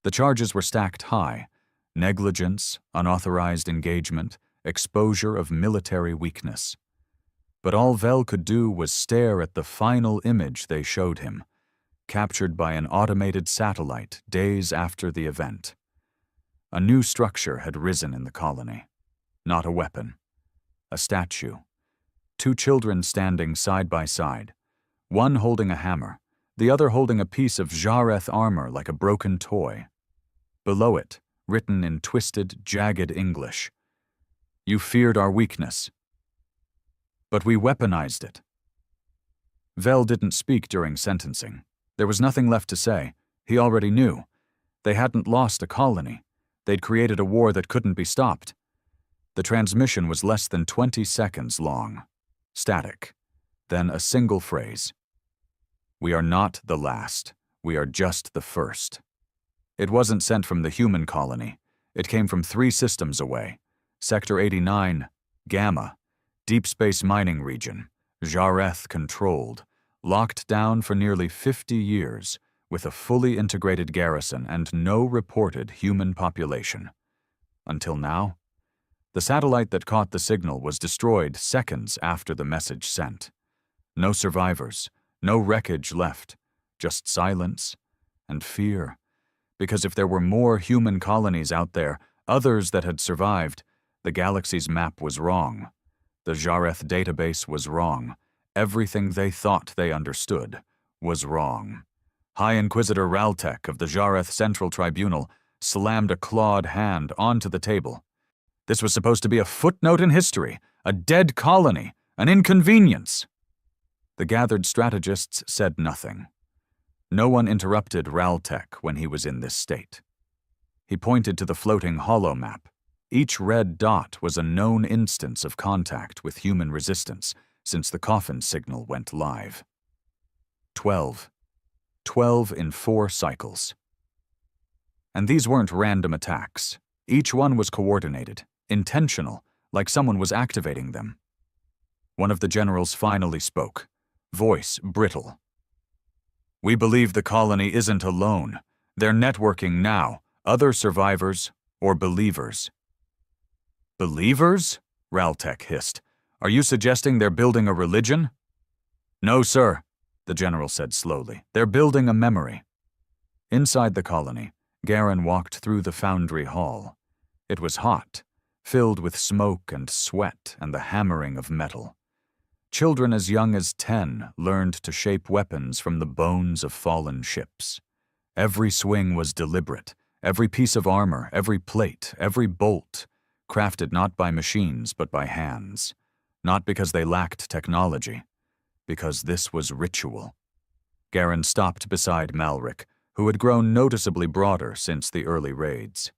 The charges were stacked high: negligence, unauthorized engagement, exposure of military weakness. But all Vel could do was stare at the final image they showed him, captured by an automated satellite days after the event. A new structure had risen in the colony. Not a weapon. A statue. 2 children standing side by side, one holding a hammer, the other holding a piece of Jareth armor like a broken toy. Below it, written in twisted, jagged English, "You feared our weakness, but we weaponized it." Vel didn't speak during sentencing. There was nothing left to say. He already knew. They hadn't lost a colony. They'd created a war that couldn't be stopped. The transmission was less than 20 seconds long. Static. Then a single phrase. "We are not the last. We are just the first." It wasn't sent from the human colony. It came from 3 systems away. Sector 89, Gamma, Deep Space Mining Region, Jareth controlled, locked down for nearly 50 years, with a fully integrated garrison and no reported human population. Until now, the satellite that caught the signal was destroyed seconds after the message sent. No survivors, no wreckage left, just silence and fear Because if there were more human colonies out there, others that had survived, the galaxy's map was wrong. The Jareth database was wrong. Everything they thought they understood was wrong. High Inquisitor Raltek of the Jareth Central Tribunal slammed a clawed hand onto the table. This was supposed to be a footnote in history, a dead colony, an inconvenience. The gathered strategists said nothing. No one interrupted Raltek when he was in this state. He pointed to the floating holomap. Each red dot was a known instance of contact with human resistance since the coffin signal went live. 12. 12 in 4 cycles. And these weren't random attacks. Each one was coordinated, intentional, like someone was activating them. One of the generals finally spoke, voice brittle. "We believe the colony isn't alone. They're networking now, other survivors or believers." "Believers?" Raltek hissed. "Are you suggesting they're building a religion?" "No, sir," the general said slowly. "They're building a memory." Inside the colony, Garen walked through the foundry hall. It was hot, filled with smoke and sweat and the hammering of metal. Children as young as 10 learned to shape weapons from the bones of fallen ships. Every swing was deliberate, every piece of armor, every plate, every bolt, crafted not by machines but by hands. Not because they lacked technology, because this was ritual. Garen stopped beside Malric, who had grown noticeably broader since the early raids.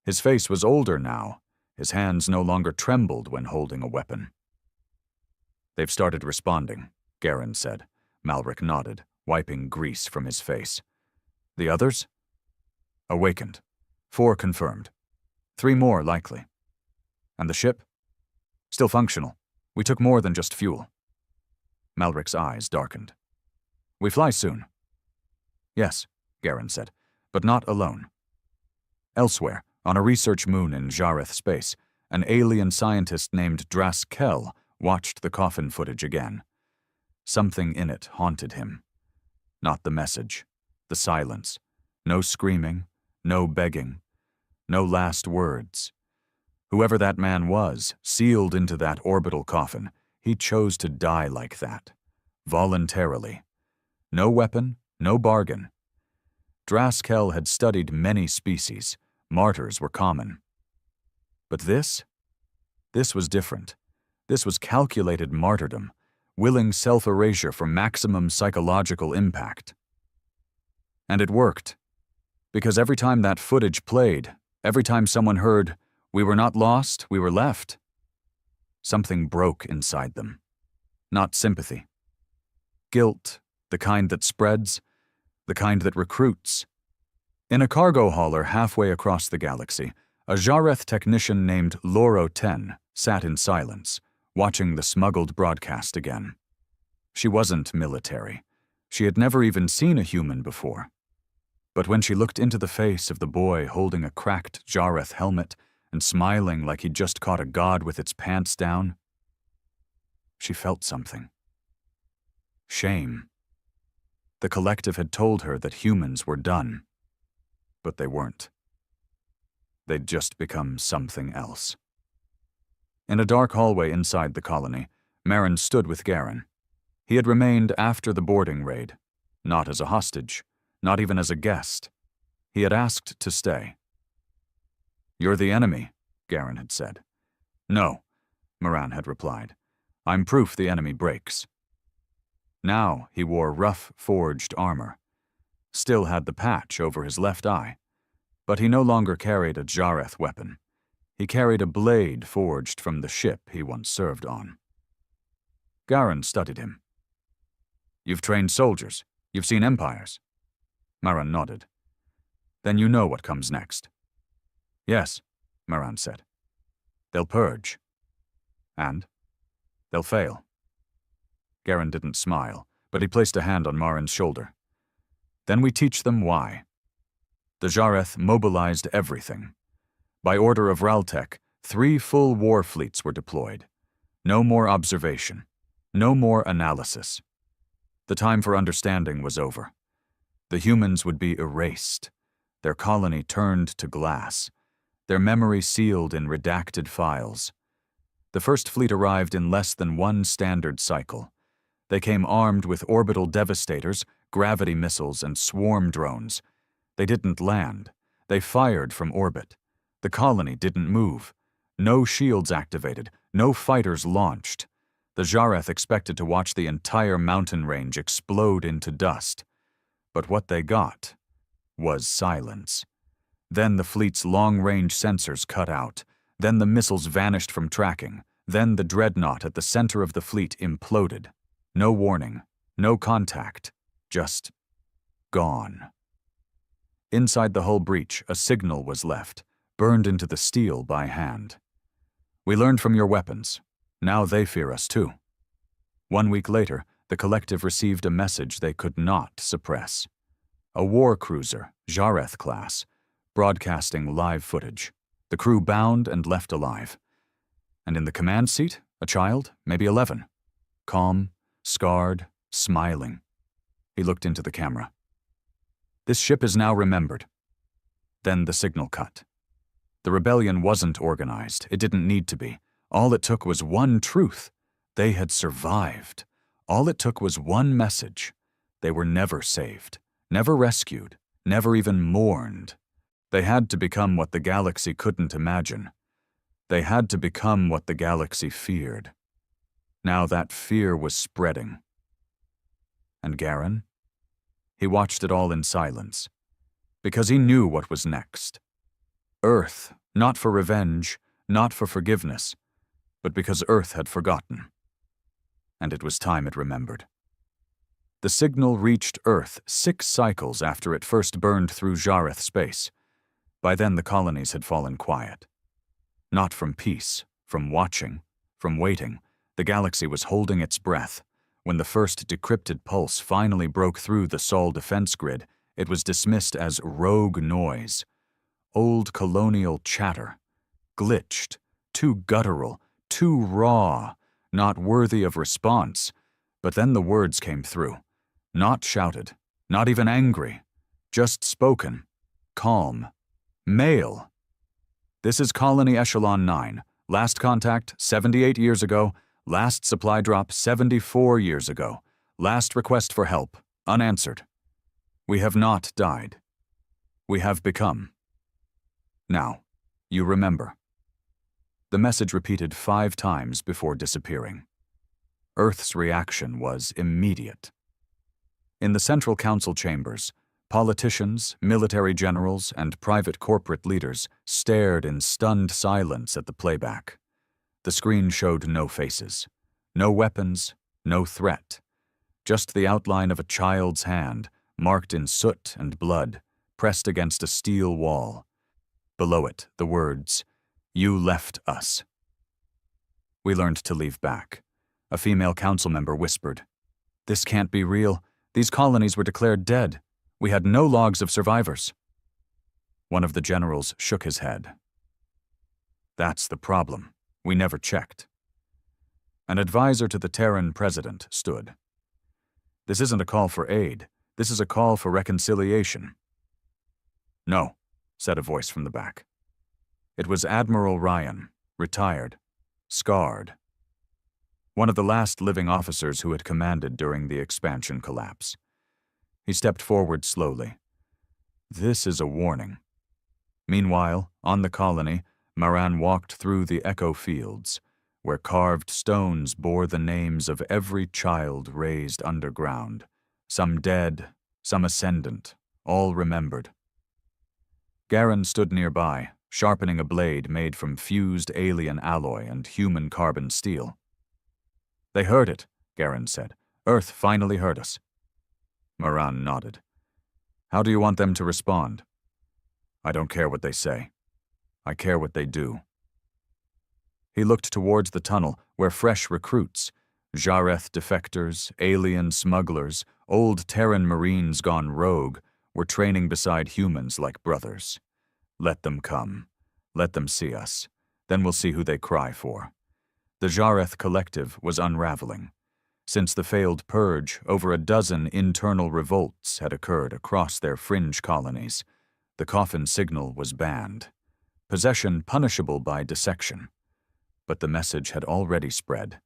His face was older now. His hands no longer trembled when holding a weapon. "They've started responding," Garen said. Malric nodded, wiping grease from his face. "The others?" "Awakened. 4 confirmed. 3 more likely." "And the ship?" "Still functional. We took more than just fuel." Malric's eyes darkened. "We fly soon." "Yes," Garen said, "but not alone." Elsewhere, on a research moon in Jareth space, an alien scientist named Draskel watched the coffin footage again. Something in it haunted him. Not the message, the silence. No screaming, no begging, no last words. Whoever that man was, sealed into that orbital coffin, he chose to die like that. Voluntarily. No weapon, no bargain. Draskel had studied many species. Martyrs were common. But this was different. This was calculated martyrdom, willing self-erasure for maximum psychological impact. And it worked. Because every time that footage played, every time someone heard, "We were not lost, we were left," something broke inside them. Not sympathy. Guilt, the kind that spreads, the kind that recruits. In a cargo hauler halfway across the galaxy, a Jareth technician named Loro 10 sat in silence, watching the smuggled broadcast again. She wasn't military. She had never even seen a human before. But when she looked into the face of the boy holding a cracked Jareth helmet and smiling like he'd just caught a god with its pants down, she felt something. Shame. The collective had told her that humans were done. But they weren't. They'd just become something else. In a dark hallway inside the colony, Marin stood with Garen. He had remained after the boarding raid, not as a hostage, not even as a guest. He had asked to stay. "You're the enemy," Garen had said. "No," Moran had replied. "I'm proof the enemy breaks." Now he wore rough, forged armor. Still had the patch over his left eye. But he no longer carried a Jareth weapon. He carried a blade forged from the ship he once served on. Garen studied him. "You've trained soldiers. You've seen empires." Maran nodded. "Then you know what comes next." "Yes," Maran said. "They'll purge. And they'll fail." Garen didn't smile, but he placed a hand on Marin's shoulder. "Then we teach them why." The Jareth mobilized everything. By order of Raltek, 3 full war fleets were deployed. No more observation. No more analysis. The time for understanding was over. The humans would be erased. Their colony turned to glass, their memory sealed in redacted files. The first fleet arrived in less than one standard cycle. They came armed with orbital devastators, gravity missiles, and swarm drones. They didn't land. They fired from orbit. The colony didn't move. No shields activated. No fighters launched. The Jareth expected to watch the entire mountain range explode into dust. But what they got was silence. Then the fleet's long-range sensors cut out. Then the missiles vanished from tracking. Then the dreadnought at the center of the fleet imploded. No warning, no contact, just gone. Inside the hull breach, a signal was left, burned into the steel by hand. We learned from your weapons. Now they fear us too. 1 week later, the collective received a message they could not suppress. A war cruiser, Jareth class, broadcasting live footage. The crew bound and left alive. And in the command seat, a child, maybe 11. Calm, scarred, smiling. He looked into the camera. This ship is now remembered. Then the signal cut. The rebellion wasn't organized. It didn't need to be. All it took was one truth. They had survived. All it took was one message. They were never saved, never rescued, never even mourned. They had to become what the galaxy couldn't imagine. They had to become what the galaxy feared. Now that fear was spreading. And Garen? He watched it all in silence, because he knew what was next. Earth, not for revenge, not for forgiveness, but because Earth had forgotten. And it was time it remembered. The signal reached Earth 6 cycles after it first burned through Jareth space. By then the colonies had fallen quiet. Not from peace, from watching, from waiting. The galaxy was holding its breath. When the first decrypted pulse finally broke through the Sol defense grid, it was dismissed as rogue noise. Old colonial chatter. Glitched. Too guttural. Too raw. Not worthy of response. But then the words came through. Not shouted. Not even angry. Just spoken. Calm. Male. This is Colony Echelon 9. Last contact 78 years ago. Last supply drop 74 years ago. Last request for help, unanswered. We have not died. We have become. Now, you remember. The message repeated 5 times before disappearing. Earth's reaction was immediate. In the Central Council chambers, politicians, military generals, and private corporate leaders stared in stunned silence at the playback. The screen showed no faces, no weapons, no threat, just the outline of a child's hand, marked in soot and blood, pressed against a steel wall. Below it, the words, "You left us." We learned to leave back. A female council member whispered, "This can't be real. These colonies were declared dead. We had no logs of survivors." One of the generals shook his head. "That's the problem. We never checked." An advisor to the Terran president stood. "This isn't a call for aid. This is a call for reconciliation." "No," said a voice from the back. It was Admiral Ryan, retired, scarred. One of the last living officers who had commanded during the expansion collapse. He stepped forward slowly. "This is a warning." Meanwhile, on the colony, Maran walked through the echo fields, where carved stones bore the names of every child raised underground, some dead, some ascendant, all remembered. Garen stood nearby, sharpening a blade made from fused alien alloy and human carbon steel. "They heard it," Garen said. "Earth finally heard us." Maran nodded. "How do you want them to respond?" "I don't care what they say. I care what they do." He looked towards the tunnel where fresh recruits, Jareth defectors, alien smugglers, old Terran Marines gone rogue, were training beside humans like brothers. Let them come. Let them see us. Then we'll see who they cry for. The Jareth collective was unraveling. Since the failed purge, over a dozen internal revolts had occurred across their fringe colonies. The coffin signal was banned, possession punishable by dissection. But the message had already spread.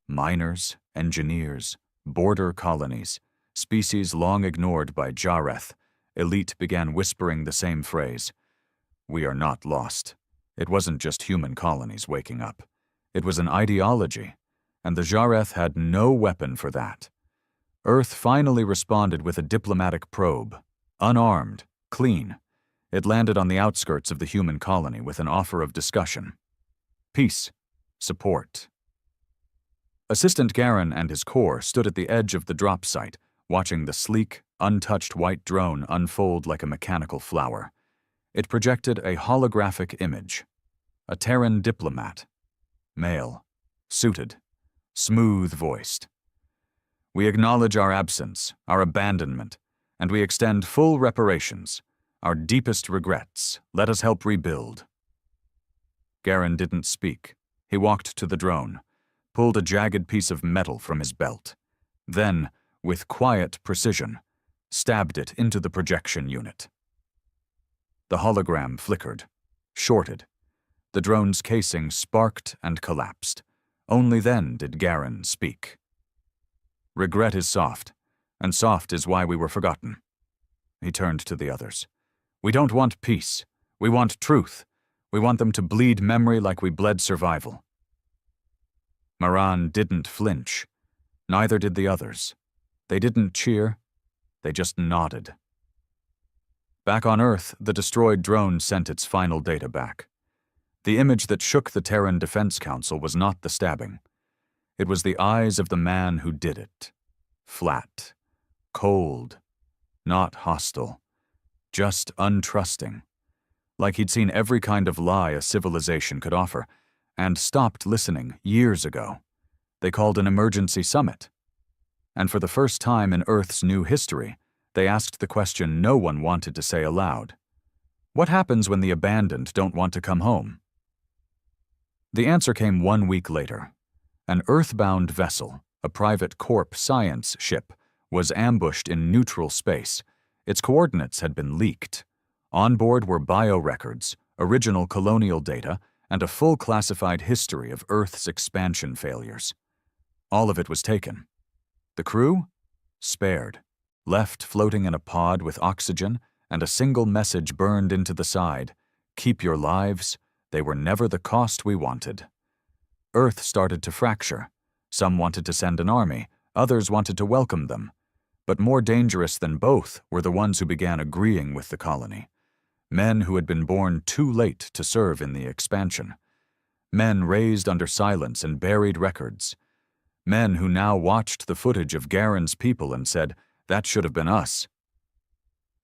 Miners, engineers, border colonies, species long ignored by Jareth, elite began whispering the same phrase. We are not lost. It wasn't just human colonies waking up. It was an ideology, and the Jareth had no weapon for that. Earth finally responded with a diplomatic probe, unarmed, clean. It landed on the outskirts of the human colony with an offer of discussion. Peace. Support. Assistant Garen and his corps stood at the edge of the drop site, watching the sleek, untouched white drone unfold like a mechanical flower. It projected a holographic image. A Terran diplomat. Male. Suited. Smooth-voiced. We acknowledge our absence, our abandonment, and we extend full reparations. Our deepest regrets. Let us help rebuild. Garen didn't speak. He walked to the drone, pulled a jagged piece of metal from his belt. Then, with quiet precision, stabbed it into the projection unit. The hologram flickered, shorted. The drone's casing sparked and collapsed. Only then did Garen speak. Regret is soft, and soft is why we were forgotten. He turned to the others. We don't want peace. We want truth. We want them to bleed memory like we bled survival. Maran didn't flinch. Neither did the others. They didn't cheer. They just nodded. Back on Earth, the destroyed drone sent its final data back. The image that shook the Terran Defense Council was not the stabbing. It was the eyes of the man who did it. Flat. Cold. Not hostile. Just untrusting. Like he'd seen every kind of lie a civilization could offer, and stopped listening years ago. They called an emergency summit. And for the first time in Earth's new history, they asked the question no one wanted to say aloud. What happens when the abandoned don't want to come home? The answer came 1 week later. An Earth-bound vessel, a private corp science ship, was ambushed in neutral space. Its coordinates had been leaked. On board were biorecords, original colonial data, and a full classified history of Earth's expansion failures. All of it was taken. The crew? Spared. Left floating in a pod with oxygen and a single message burned into the side. Keep your lives. They were never the cost we wanted. Earth started to fracture. Some wanted to send an army, others wanted to welcome them. But more dangerous than both were the ones who began agreeing with the colony. Men who had been born too late to serve in the expansion. Men raised under silence and buried records. Men who now watched the footage of Garen's people and said, that should have been us.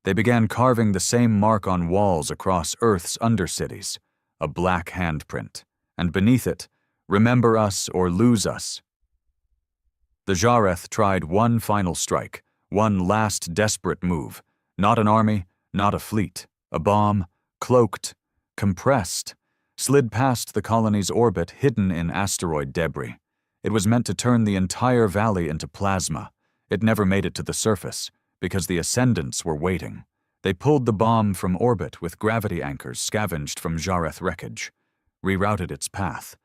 They began carving the same mark on walls across Earth's undercities, a black handprint, and beneath it, remember us or lose us. The Jareth tried one final strike, one last desperate move. Not an army, not a fleet. A bomb, cloaked, compressed, slid past the colony's orbit hidden in asteroid debris. It was meant to turn the entire valley into plasma. It never made it to the surface, because the Ascendants were waiting. They pulled the bomb from orbit with gravity anchors scavenged from Jareth wreckage, rerouted its path,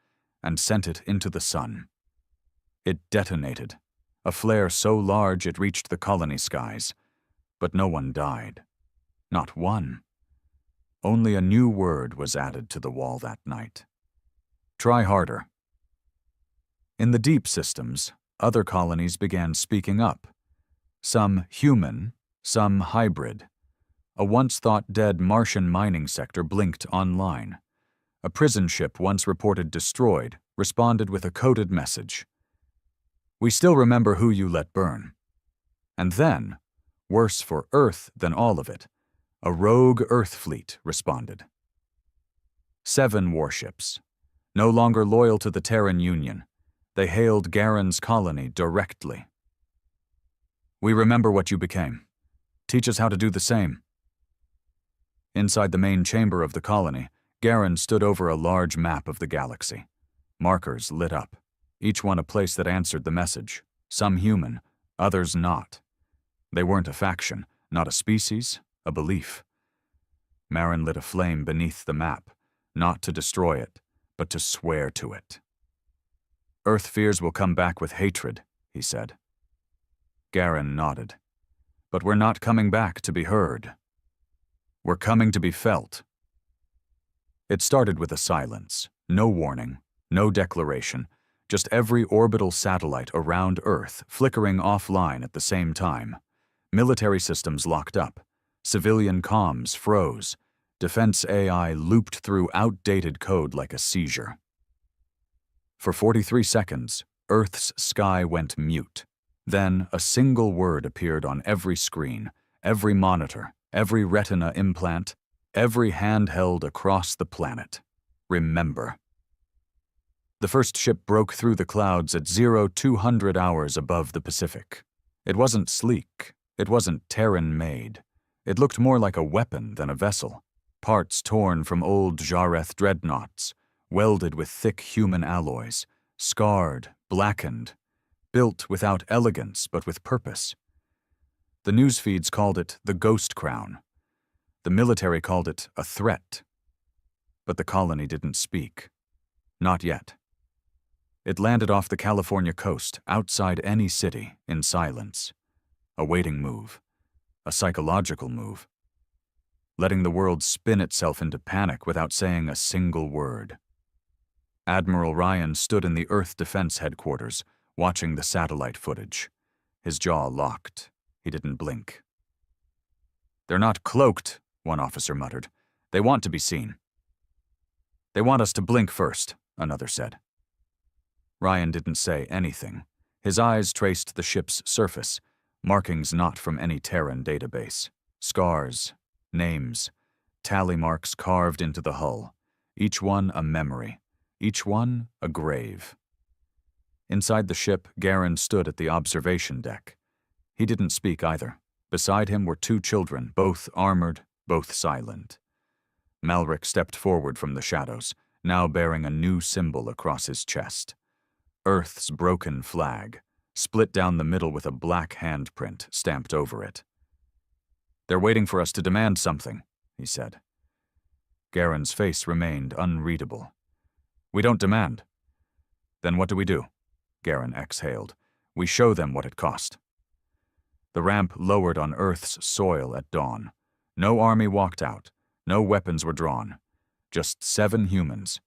and sent it into the sun. It detonated, a flare so large it reached the colony skies. But no one died. Not one. Only a new word was added to the wall that night. Try harder. In the deep systems, other colonies began speaking up. Some human, some hybrid. A once-thought-dead Martian mining sector blinked online. A prison ship once reported destroyed responded with a coded message. We still remember who you let burn. And then, worse for Earth than all of it, a rogue Earth fleet responded. 7 warships. No longer loyal to the Terran Union, they hailed Garen's colony directly. We remember what you became. Teach us how to do the same. Inside the main chamber of the colony, Garen stood over a large map of the galaxy. Markers lit up, each one a place that answered the message. Some human, others not. They weren't a faction, not a species, a belief. Marin lit a flame beneath the map, not to destroy it, but to swear to it. Earth fears will come back with hatred, he said. Garen nodded. But we're not coming back to be heard. We're coming to be felt. It started with a silence, no warning, no declaration, just every orbital satellite around Earth flickering offline at the same time. Military systems locked up. Civilian comms froze. Defense AI looped through outdated code like a seizure. For 43 seconds, Earth's sky went mute. Then a single word appeared on every screen, every monitor, every retina implant, every handheld across the planet. Remember. The first ship broke through the clouds at 0200 hours above the Pacific. It wasn't sleek. It wasn't Terran-made. It looked more like a weapon than a vessel. Parts torn from old Jareth dreadnoughts, welded with thick human alloys, scarred, blackened, built without elegance but with purpose. The news feeds called it the Ghost Crown. The military called it a threat. But the colony didn't speak. Not yet. It landed off the California coast, outside any city, in silence. A waiting move. A psychological move. Letting the world spin itself into panic without saying a single word. Admiral Ryan stood in the Earth Defense Headquarters, watching the satellite footage. His jaw locked. He didn't blink. "They're not cloaked," one officer muttered. "They want to be seen." "They want us to blink first," another said. Ryan didn't say anything. His eyes traced the ship's surface, markings not from any Terran database. Scars, names, tally marks carved into the hull, each one a memory, each one a grave. Inside the ship, Garen stood at the observation deck. He didn't speak either. Beside him were two children, both armored, both silent. Malric stepped forward from the shadows, now bearing a new symbol across his chest. Earth's broken flag, split down the middle with a black handprint stamped over it. "They're waiting for us to demand something," he said. Garen's face remained unreadable. "We don't demand." "Then what do we do?" Garen exhaled. "We show them what it cost." The ramp lowered on Earth's soil at dawn. No army walked out. No weapons were drawn. Just 7 humans.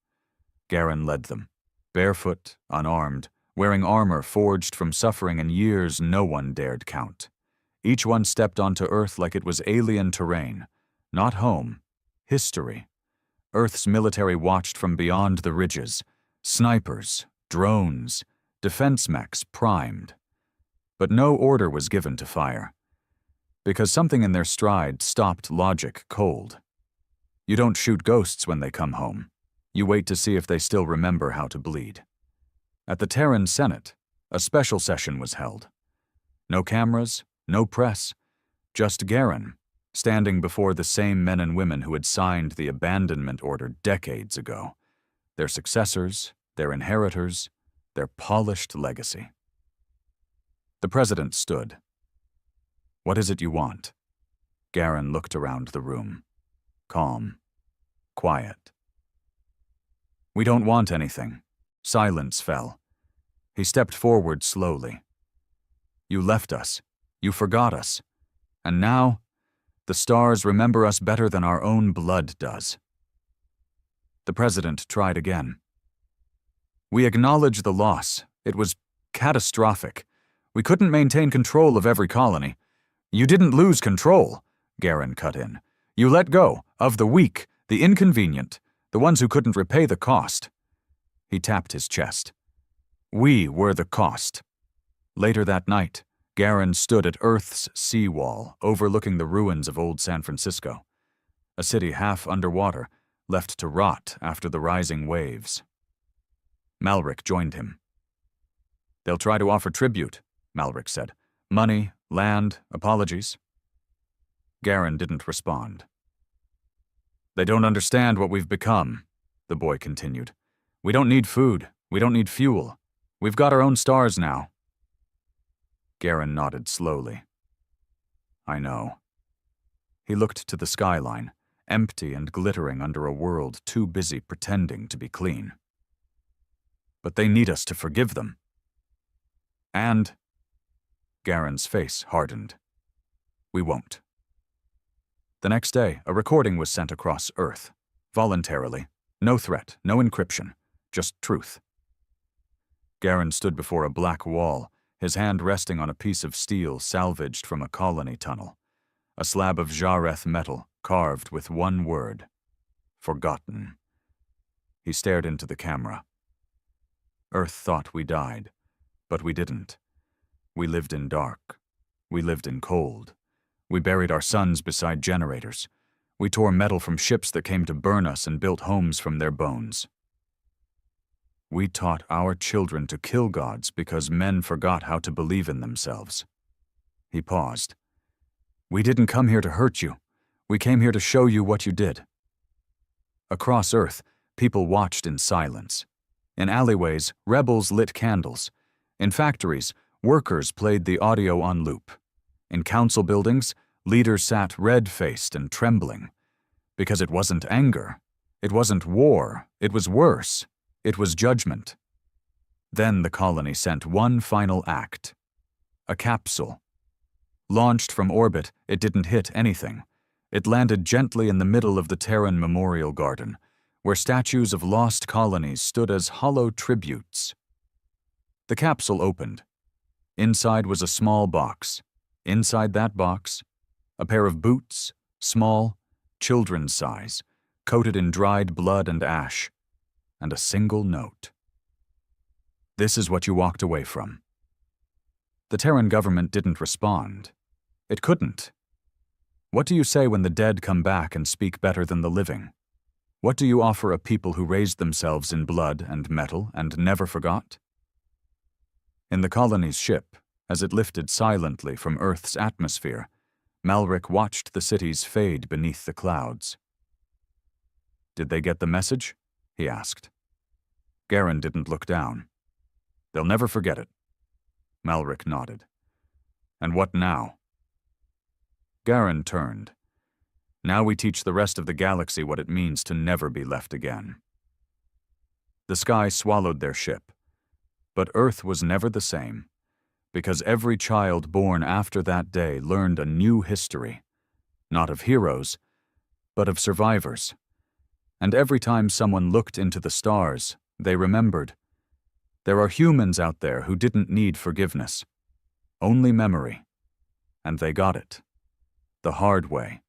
Garen led them. Barefoot, unarmed, wearing armor forged from suffering in years no one dared count. Each one stepped onto Earth like it was alien terrain. Not home. History. Earth's military watched from beyond the ridges. Snipers, drones, defense mechs primed. But no order was given to fire. Because something in their stride stopped logic cold. You don't shoot ghosts when they come home. You wait to see if they still remember how to bleed. At the Terran Senate, a special session was held. No cameras, no press, just Garen, standing before the same men and women who had signed the abandonment order decades ago. Their successors, their inheritors, their polished legacy. The president stood. "What is it you want?" Garen looked around the room. Calm. Quiet. "We don't want anything." Silence fell. He stepped forward slowly. "You left us. You forgot us. And now, the stars remember us better than our own blood does." The president tried again. "We acknowledge the loss. It was catastrophic. We couldn't maintain control of every colony." "You didn't lose control," Garen cut in. "You let go of the weak, the inconvenient, the ones who couldn't repay the cost." He tapped his chest. "We were the cost." Later that night, Garen stood at Earth's seawall, overlooking the ruins of old San Francisco. A city half underwater, left to rot after the rising waves. Malric joined him. "They'll try to offer tribute," Malric said. "Money, land, apologies." Garen didn't respond. "They don't understand what we've become," the boy continued. "We don't need food. We don't need fuel. We've got our own stars now." Garen nodded slowly. "I know." He looked to the skyline, empty and glittering under a world too busy pretending to be clean. But they need us to forgive them. And Garen's face hardened. We won't. The next day, a recording was sent across Earth, voluntarily. No threat, no encryption, just truth. Garen stood before a black wall, his hand resting on a piece of steel salvaged from a colony tunnel, a slab of Jareth metal carved with one word: forgotten. He stared into the camera. Earth thought we died, but we didn't. We lived in dark. We lived in cold. We buried our sons beside generators. We tore metal from ships that came to burn us and built homes from their bones. We taught our children to kill gods because men forgot how to believe in themselves. He paused. We didn't come here to hurt you. We came here to show you what you did. Across Earth, people watched in silence. In alleyways, rebels lit candles. In factories, workers played the audio on loop. In council buildings, leaders sat red-faced and trembling. Because it wasn't anger. It wasn't war. It was worse. It was judgment. Then the colony sent one final act. A capsule. Launched from orbit, it didn't hit anything. It landed gently in the middle of the Terran Memorial Garden, where statues of lost colonies stood as hollow tributes. The capsule opened. Inside was a small box. Inside that box, a pair of boots, small, children's size, coated in dried blood and ash, and a single note. This is what you walked away from. The Terran government didn't respond. It couldn't. What do you say when the dead come back and speak better than the living? What do you offer a people who raised themselves in blood and metal and never forgot? In the colony's ship, as it lifted silently from Earth's atmosphere, Malric watched the cities fade beneath the clouds. Did they get the message? He asked. Garen didn't look down. They'll never forget it. Malric nodded. And what now? Garen turned. Now we teach the rest of the galaxy what it means to never be left again. The sky swallowed their ship, but Earth was never the same, because every child born after that day learned a new history, not of heroes, but of survivors. And every time someone looked into the stars, they remembered. There are humans out there who didn't need forgiveness, only memory, and they got it, the hard way.